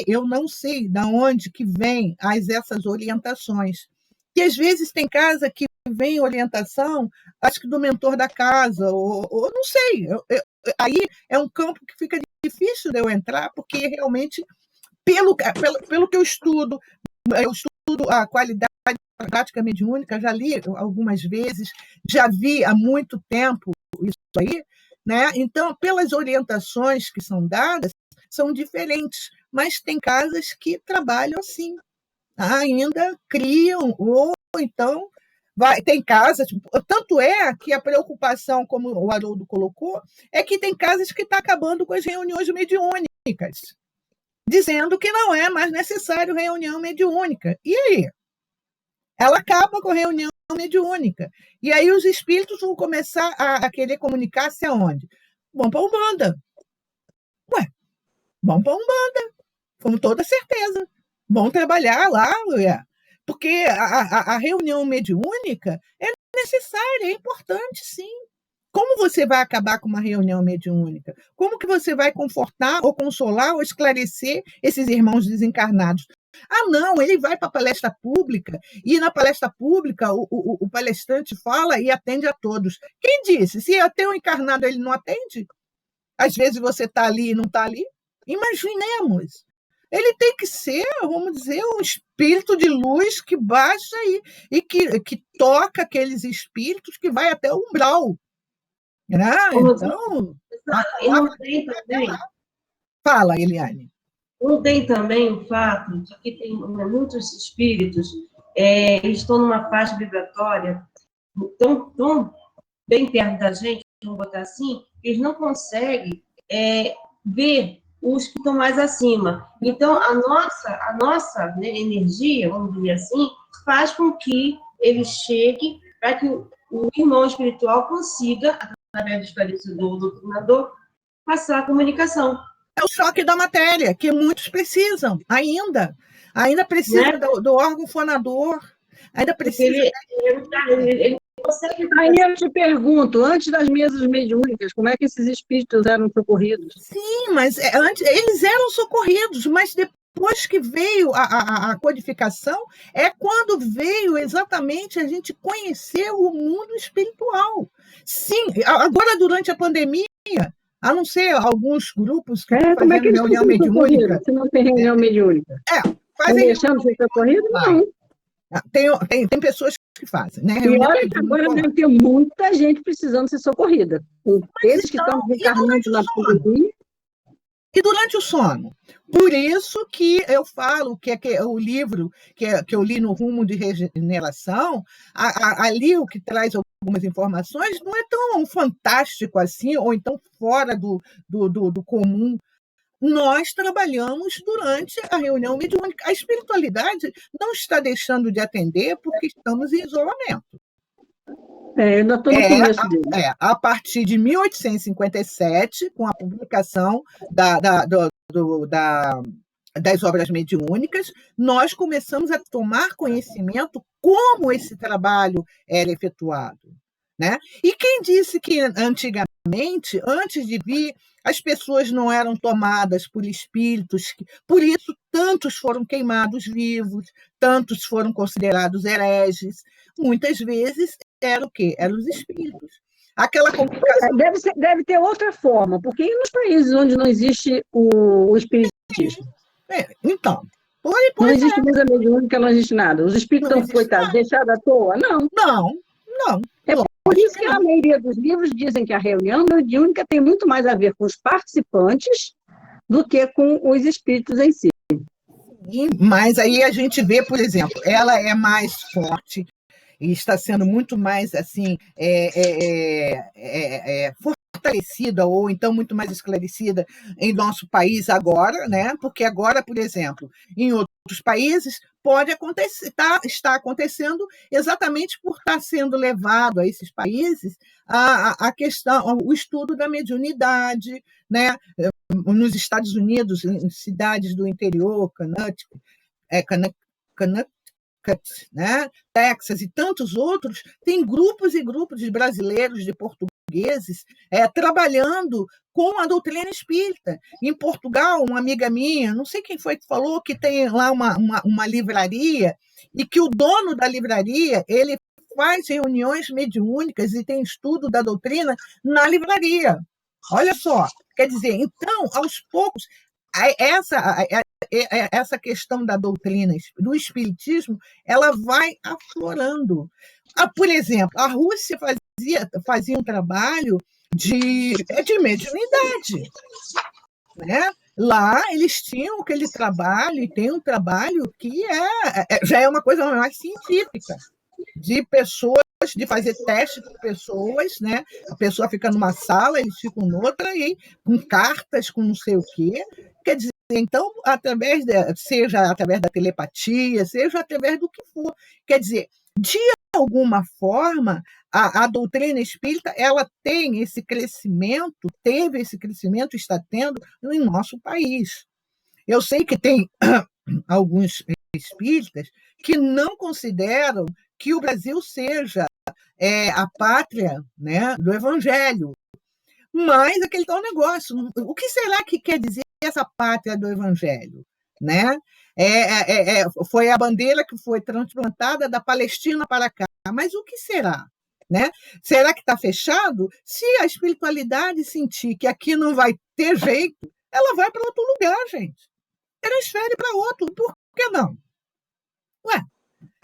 Eu não sei de onde que vêm essas orientações. Que às vezes tem casa que vem orientação, acho que do mentor da casa, ou não sei. Aí é um campo que fica difícil de eu entrar, porque realmente, pelo que eu estudo a qualidade da prática mediúnica, já li algumas vezes, já vi há muito tempo isso aí, né? Então, pelas orientações que são dadas, são diferentes, mas tem casas que trabalham assim, ainda criam, ou então tem casas, tanto é que a preocupação, como o Haroldo colocou, é que tem casas que estão acabando com as reuniões mediúnicas, dizendo que não é mais necessário reunião mediúnica. E aí? Ela acaba com a reunião mediúnica. E aí os espíritos vão começar a querer comunicar-se aonde? Vão para a Umbanda. Ué, vão para a Umbanda, com toda certeza. Vão trabalhar lá, porque a reunião mediúnica é necessária, é importante, sim. Como você vai acabar com uma reunião mediúnica? Como que você vai confortar, ou consolar, ou esclarecer esses irmãos desencarnados? Ah, não, ele vai para a palestra pública, e na palestra pública o palestrante fala e atende a todos. Quem disse? Se até o encarnado ele não atende? Às vezes você está ali e não está ali? Imaginemos. Ele tem que ser, vamos dizer, um espírito de luz que baixa e que toca aqueles espíritos, que vai até o umbral. Né? Então, e não tem também. Fala, Eliane. Não tem também o fato de que tem muitos espíritos estão numa faixa vibratória tão bem perto da gente, vamos botar assim, que eles não conseguem ver os que estão mais acima. Então, a nossa né, energia, vamos dizer assim, faz com que ele chegue para que o irmão espiritual consiga, através do esclarecedor, do doutrinador, passar a comunicação. É o choque da matéria, que muitos precisam, ainda precisa, né? do órgão fonador, ainda precisa... Ele consegue... Aí eu te pergunto, antes das mesas mediúnicas, como é que esses espíritos eram socorridos? Sim, mas antes eles eram socorridos, mas depois que veio a codificação, é quando veio exatamente a gente conhecer o mundo espiritual. Sim, agora durante a pandemia, a não ser alguns grupos que estão fazendo reunião mediúnica. Se não tem reunião mediúnica. Fazem... deixando de ser socorrido? Não. Tem pessoas que fazem, né? E olha que agora deve ter muita gente precisando ser socorrida. Eles que estão desencarnando na pandemia. E durante o sono. Por isso que eu falo que o livro que eu li no Rumo de Regeneração, ali o que traz algumas informações não é tão fantástico assim, ou então fora do comum. Nós trabalhamos durante a reunião mediúnica. A espiritualidade não está deixando de atender porque estamos em isolamento. Eu ainda estou no começo dele. A partir de 1857, com a publicação das obras mediúnicas, nós começamos a tomar conhecimento como esse trabalho era efetuado. Né? E quem disse que antigamente, antes de vir, as pessoas não eram tomadas por espíritos, por isso tantos foram queimados vivos, tantos foram considerados hereges, muitas vezes era o quê? Eram os espíritos. Aquela comunicação... Deve ter outra forma, porque nos países onde não existe o espiritismo? Então... não existe mesa mediúnica, não existe nada. Os espíritos estão, coitados, deixados à toa? Não. Não. Por isso que a maioria dos livros dizem que a reunião mediúnica tem muito mais a ver com os participantes do que com os espíritos em si. Mas aí a gente vê, por exemplo, ela é mais forte e está sendo muito mais assim fortalecida, ou então muito mais esclarecida em nosso país agora, né? Porque agora, por exemplo, em outros países pode acontecer, está acontecendo exatamente por estar sendo levado a esses países a questão, o estudo da mediunidade, né? Nos Estados Unidos, em cidades do interior, Connecticut, né? Texas e tantos outros, tem grupos e grupos de brasileiros, de portugueses, trabalhando com a doutrina espírita. Em Portugal, uma amiga minha, não sei quem foi que falou, que tem lá uma livraria, e que o dono da livraria, ele faz reuniões mediúnicas e tem estudo da doutrina na livraria. Olha só, quer dizer, então, aos poucos, essa questão da doutrina, do espiritismo, ela vai aflorando. Por exemplo, a Rússia fazia um trabalho de mediunidade, né? Lá eles tinham aquele trabalho, e tem um trabalho que já é uma coisa mais científica, de pessoas, de fazer teste com pessoas, né? A pessoa fica numa sala, eles ficam noutra, e com cartas, com não sei o quê. Quer dizer, então, seja através da telepatia, seja através do que for. Quer dizer, de alguma forma, a doutrina espírita ela tem esse crescimento, teve esse crescimento, está tendo em nosso país. Eu sei que tem alguns espíritas que não consideram que o Brasil seja a pátria, né, do Evangelho. Mas aquele tal negócio, o que será que quer dizer essa pátria do Evangelho? Né? Foi a bandeira que foi transplantada da Palestina para cá, mas o que será? Né? Será que está fechado? Se a espiritualidade sentir que aqui não vai ter jeito, ela vai para outro lugar, gente. Transfere para outro. Por que não? Ué,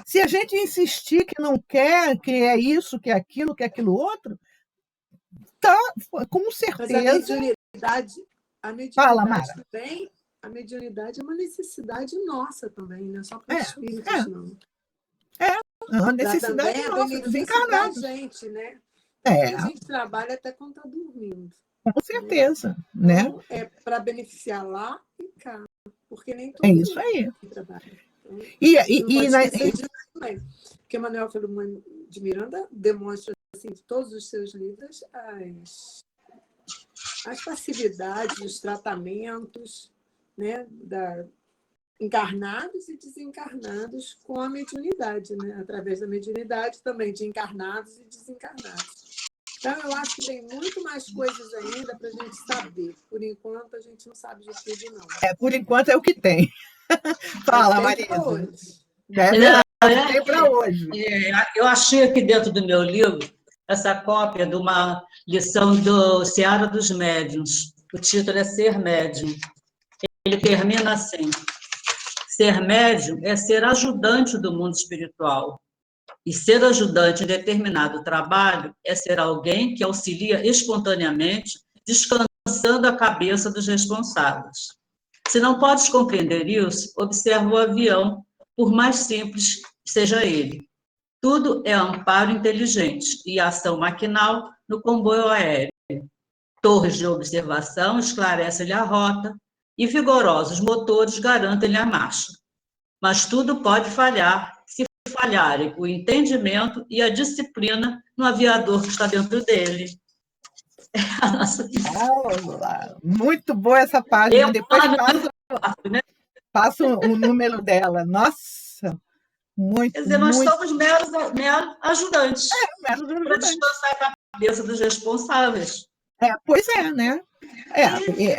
se a gente insistir que não quer, que é isso, que é aquilo outro, tá, com certeza. Mas a mediunidade também, a mediunidade é uma necessidade nossa também, não é só para espíritos, não. É uma necessidade nossa, desencarnada. Da gente, né? A gente trabalha até quando está dormindo. Com certeza, né? Então, é para beneficiar lá e cá, porque nem todo mundo isso aí. Trabalha. Então, também. Porque Manuel Filomeno de Miranda demonstra assim, todos os seus livros as passividades, os tratamentos, né, encarnados e desencarnados com a mediunidade, né? Através da mediunidade também de encarnados e desencarnados. Então, eu acho que tem muito mais coisas ainda para a gente saber. Por enquanto, a gente não sabe de tudo, não. Por enquanto é o que tem. Fala, Marisa. Tem para hoje. Eu achei aqui dentro do meu livro essa cópia de uma lição do Seara dos Médiuns. O título é Ser Médium. Ele termina assim: ser médium é ser ajudante do mundo espiritual. E ser ajudante em determinado trabalho é ser alguém que auxilia espontaneamente, descansando a cabeça dos responsáveis. Se não podes compreender isso, observa o avião, por mais simples que seja ele. Tudo é amparo inteligente e ação maquinal no comboio aéreo. Torres de observação esclarecem-lhe a rota e vigorosos motores garantem-lhe a marcha. Mas tudo pode falhar se falharem o entendimento e a disciplina no aviador que está dentro dele. Muito boa essa página. Depois passa o número dela. Nossa, muito. Quer dizer, nós somos meros ajudantes para descansar a cabeça dos responsáveis. Pois é, né?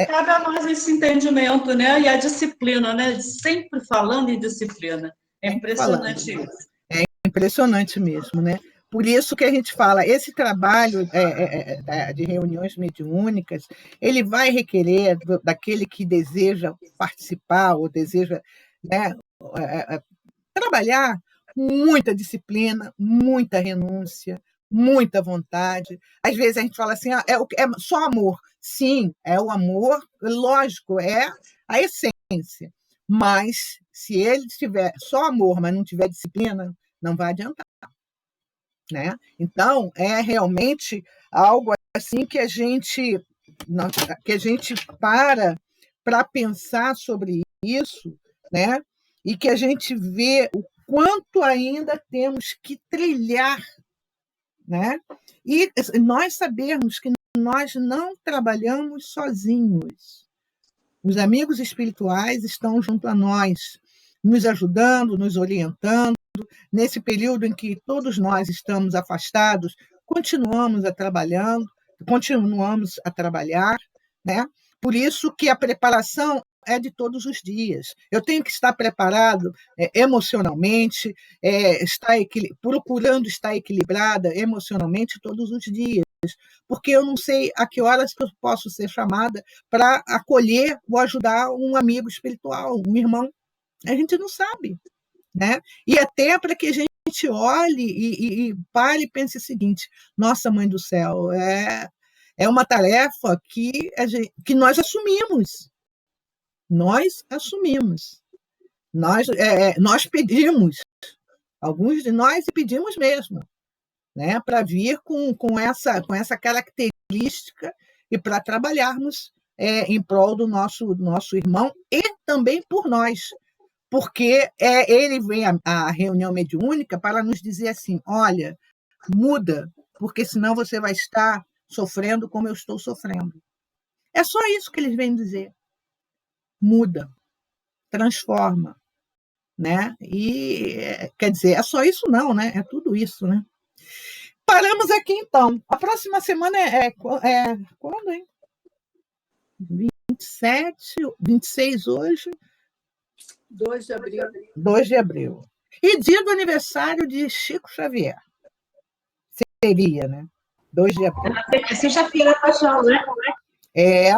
Cabe a nós esse entendimento, né? E a disciplina, né? Sempre falando em disciplina. É impressionante isso. É impressionante mesmo, né? Por isso que a gente fala, esse trabalho de reuniões mediúnicas, ele vai requerer daquele que deseja participar ou deseja, né, trabalhar muita disciplina, muita renúncia, muita vontade. Às vezes a gente fala assim, é só amor. Sim, é o amor, lógico, é a essência. Mas se ele tiver só amor, mas não tiver disciplina, não vai adiantar. Né? Então, é realmente algo assim que a gente para pensar sobre isso, né? E que a gente vê o quanto ainda temos que trilhar, né? E nós sabemos que nós não trabalhamos sozinhos. Os amigos espirituais estão junto a nós, nos ajudando, nos orientando. Nesse período em que todos nós estamos afastados, continuamos a trabalhar, né? Por isso que a preparação é de todos os dias. Eu tenho que estar preparado emocionalmente, procurando estar equilibrada emocionalmente todos os dias, porque eu não sei a que horas que eu posso ser chamada para acolher ou ajudar um amigo espiritual, um irmão. A gente não sabe. Né? E até para que a gente olhe e pare e pense o seguinte: nossa, Mãe do Céu, é uma tarefa que nós assumimos. Nós assumimos. Nós pedimos, alguns de nós pedimos mesmo, né, para vir com essa característica e para trabalharmos em prol do nosso irmão e também por nós, porque ele vem à reunião mediúnica para nos dizer assim: olha, muda, porque senão você vai estar sofrendo como eu estou sofrendo. É só isso que eles vêm dizer. Muda, transforma, né? E quer dizer, é só isso não, né? É tudo isso, né? Paramos aqui então. A próxima semana é quando, hein? 27, 26 hoje. 2 de abril. 2 de abril. E dia do aniversário de Chico Xavier. Seria, né? 2 de abril. É sexta-feira, paixão, né? É.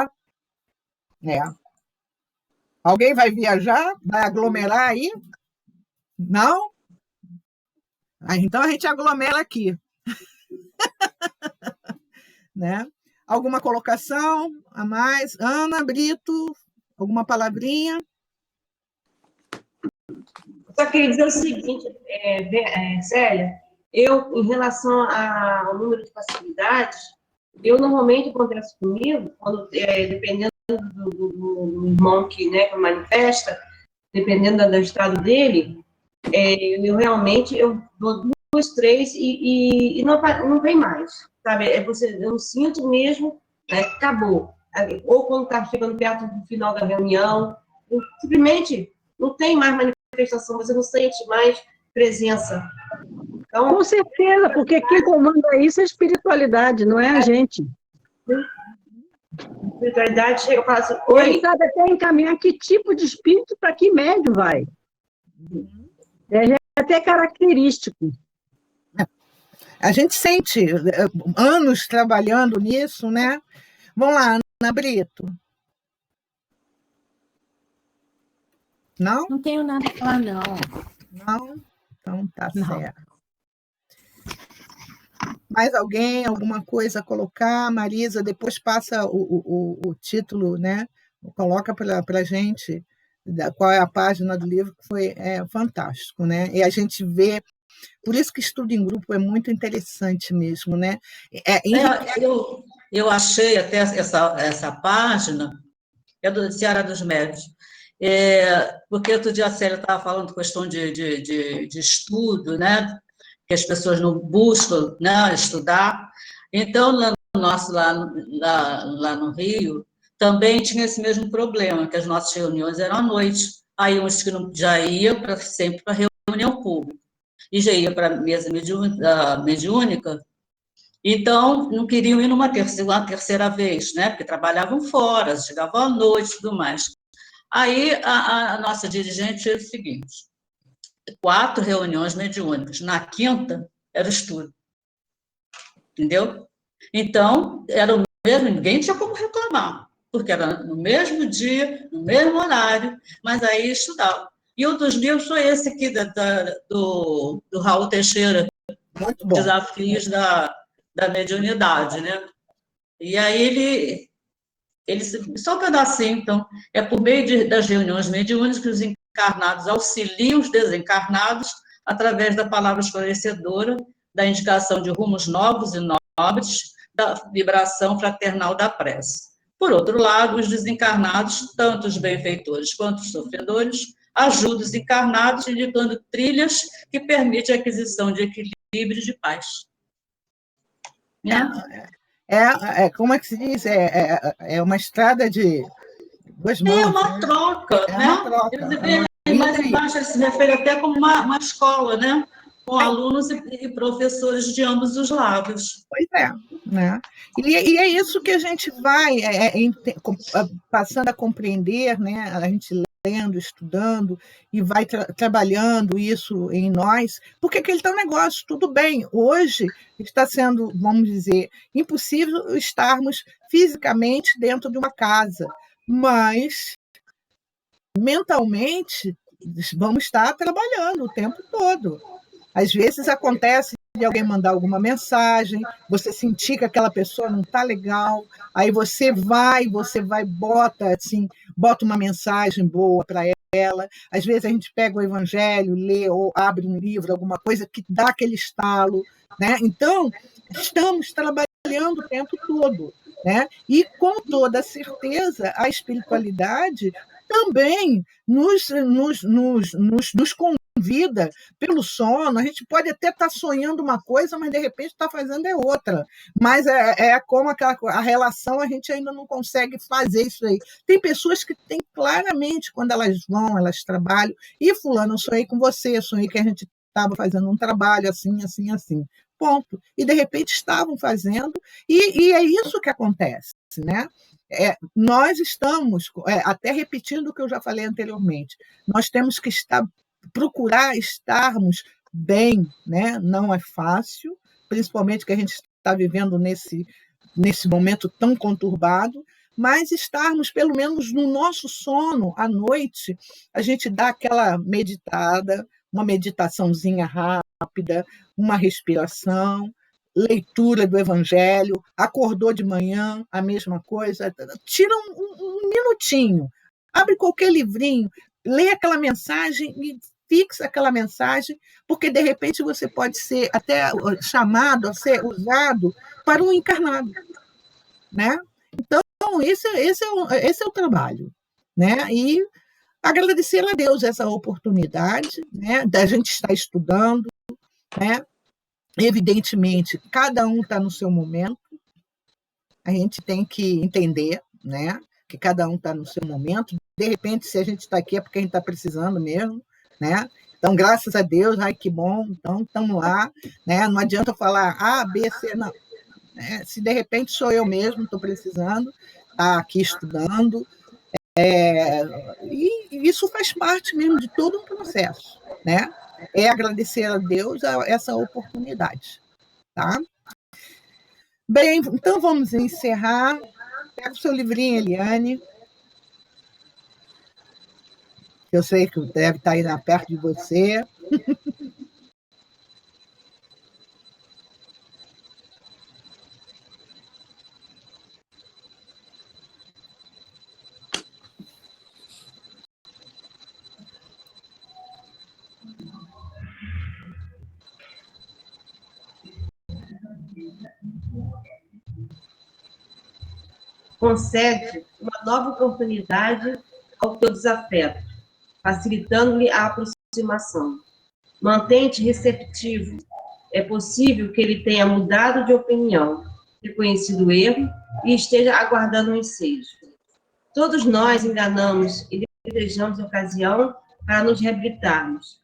Alguém vai viajar? Vai aglomerar aí? Não? Então a gente aglomera aqui. Né? Alguma colocação a mais? Ana, Brito, alguma palavrinha? Só queria dizer o seguinte, Célia, eu, em relação ao número de facilidades, eu normalmente acontece comigo, quando, dependendo do irmão que manifesta, dependendo do estado dele, eu realmente dou 2, 3 e não vem mais, sabe? Eu sinto mesmo, né, que acabou. Ou quando está chegando perto do final da reunião, simplesmente não tem mais manifestação, você não sente mais presença. Então, Com certeza, porque quem comanda isso é a espiritualidade, não é a gente. a espiritualidade chega e fala assim, Ele oi, sabe até encaminhar que tipo de espírito para que médio vai. É até característico. A gente sente anos trabalhando nisso, né? Vamos lá, Ana Brito. Não? Não tenho nada a falar, não. Não? Então tá Não. certo. Mais alguém, alguma coisa a colocar? Marisa, depois passa o título, né? Coloca para a gente qual é a página do livro, que foi fantástico, né? E a gente vê. Por isso que estudo em grupo é muito interessante mesmo, né? Eu achei até essa página, é do Ceará dos Médios, porque outro dia a Célia estava falando questão de estudo, né? Que as pessoas não buscam, né, estudar. Então, lá no Rio, também tinha esse mesmo problema, que as nossas reuniões eram à noite. Aí uns que já iam sempre para reunião pública, e já ia para a mesa mediúnica, então não queriam ir uma terceira vez, né, porque trabalhavam fora, chegavam à noite e tudo mais. Aí a nossa dirigente fez o seguinte: 4 reuniões mediúnicas. Na quinta, era estudo. Entendeu? Então, era o mesmo, ninguém tinha como reclamar, porque era no mesmo dia, no mesmo horário, mas aí estudava. E um dos livros foi esse aqui, do Raul Teixeira, Muito bom. Desafios da Mediunidade, né? E aí só um pedacinho, então, é por meio das reuniões mediúnicas que os encarnados auxiliam os desencarnados através da palavra esclarecedora, da indicação de rumos novos e nobres, da vibração fraternal da prece. Por outro lado, os desencarnados, tanto os benfeitores quanto os sofredores, ajudam os encarnados indicando trilhas que permitem a aquisição de equilíbrio e de paz. Né? Como é que se diz? É uma estrada de duas mãos. É uma troca, né? Uma troca. Mais embaixo ele se refere até como uma escola, né? Com alunos e professores de ambos os lados. Pois é, né? E é isso que a gente vai passando a compreender, né? A gente lendo, estudando, e vai trabalhando isso em nós, porque aquele tal negócio, tudo bem, hoje está sendo, vamos dizer, impossível estarmos fisicamente dentro de uma casa, mas mentalmente vamos estar trabalhando o tempo todo, Às vezes acontece de alguém mandar alguma mensagem, você sentir que aquela pessoa não está legal, aí você vai, bota assim, bota uma mensagem boa para ela. Às vezes a gente pega o evangelho, lê ou abre um livro, alguma coisa que dá aquele estalo, né? Então, estamos trabalhando o tempo todo, né? E com toda certeza a espiritualidade também nos convida pelo sono. A gente pode até estar sonhando uma coisa, mas de repente está fazendo é outra. Mas é como a relação, a gente ainda não consegue fazer isso aí. Tem pessoas que têm claramente, quando elas vão, elas trabalham, e fulano, eu sonhei com você, eu sonhei que a gente estava fazendo um trabalho assim, assim, assim. Ponto. E de repente estavam fazendo, e é isso que acontece, né? Nós estamos, até repetindo o que eu já falei anteriormente, nós temos que procurar estarmos bem, né? Não é fácil, principalmente que a gente está vivendo nesse momento tão conturbado, mas estarmos, pelo menos no nosso sono, à noite, a gente dá aquela meditada, uma meditaçãozinha rápida, uma respiração, leitura do Evangelho, acordou de manhã, a mesma coisa, tira um minutinho, abre qualquer livrinho, lê aquela mensagem e fixa aquela mensagem, porque de repente você pode ser até chamado a ser usado para um encarnado, né? Então, esse é o trabalho, né? E agradecer a Deus essa oportunidade, né, da gente estar estudando, né? Evidentemente, cada um está no seu momento, a gente tem que entender, né, que cada um está no seu momento. De repente, se a gente está aqui é porque a gente está precisando mesmo, né? Então, graças a Deus, ai, que bom, então estamos lá, né? Não adianta falar A, B, C, não. Né? Se de repente sou eu mesmo, estou precisando, estar aqui estudando, e isso faz parte mesmo de todo um processo, né? É agradecer a Deus essa oportunidade, tá? Bem, então vamos encerrar. Pega o seu livrinho, Eliane. Eu sei que deve estar aí perto de você. Concede uma nova oportunidade ao teu desafeto, facilitando-lhe a aproximação. Mantém-te receptivo. É possível que ele tenha mudado de opinião, reconhecido o erro e esteja aguardando um ensejo. Todos nós enganamos e desejamos ocasião para nos reabilitarmos.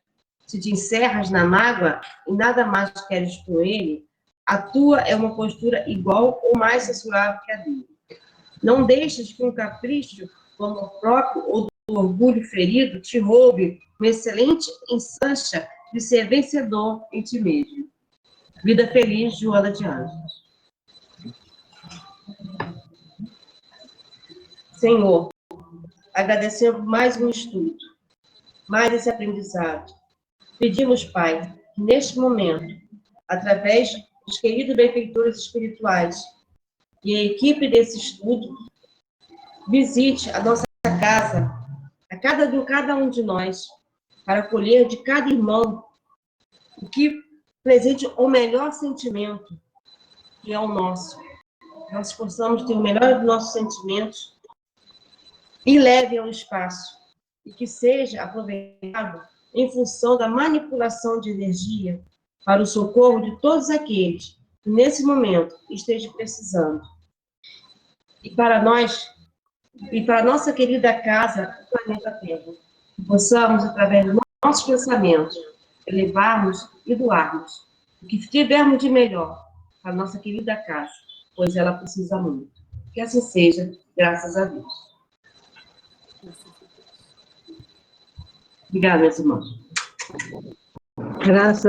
Se te encerras na mágoa e nada mais queres com ele, a tua é uma postura igual ou mais censurável que a dele. Não deixes que um capricho do amor próprio ou do orgulho ferido te roube uma excelente instância de ser vencedor em ti mesmo. Vida feliz, Joana de Anjos. Senhor, agradecemos mais um estudo, mais esse aprendizado. Pedimos, Pai, que neste momento, através dos queridos benfeitores espirituais e a equipe desse estudo, visite a nossa casa, a cada um de nós, para colher de cada irmão o que presente o melhor sentimento, que é o nosso. Nós possamos ter o melhor dos nossos sentimentos e leve ao espaço, e que seja aproveitado em função da manipulação de energia para o socorro de todos aqueles que, nesse momento, estejam precisando. E para nós, e para a nossa querida casa, o planeta Terra, que possamos, através dos nossos pensamentos, elevarmos e doarmos o que tivermos de melhor para a nossa querida casa, pois ela precisa muito. Que assim seja, graças a Deus. Obrigada, meus irmãos. Graças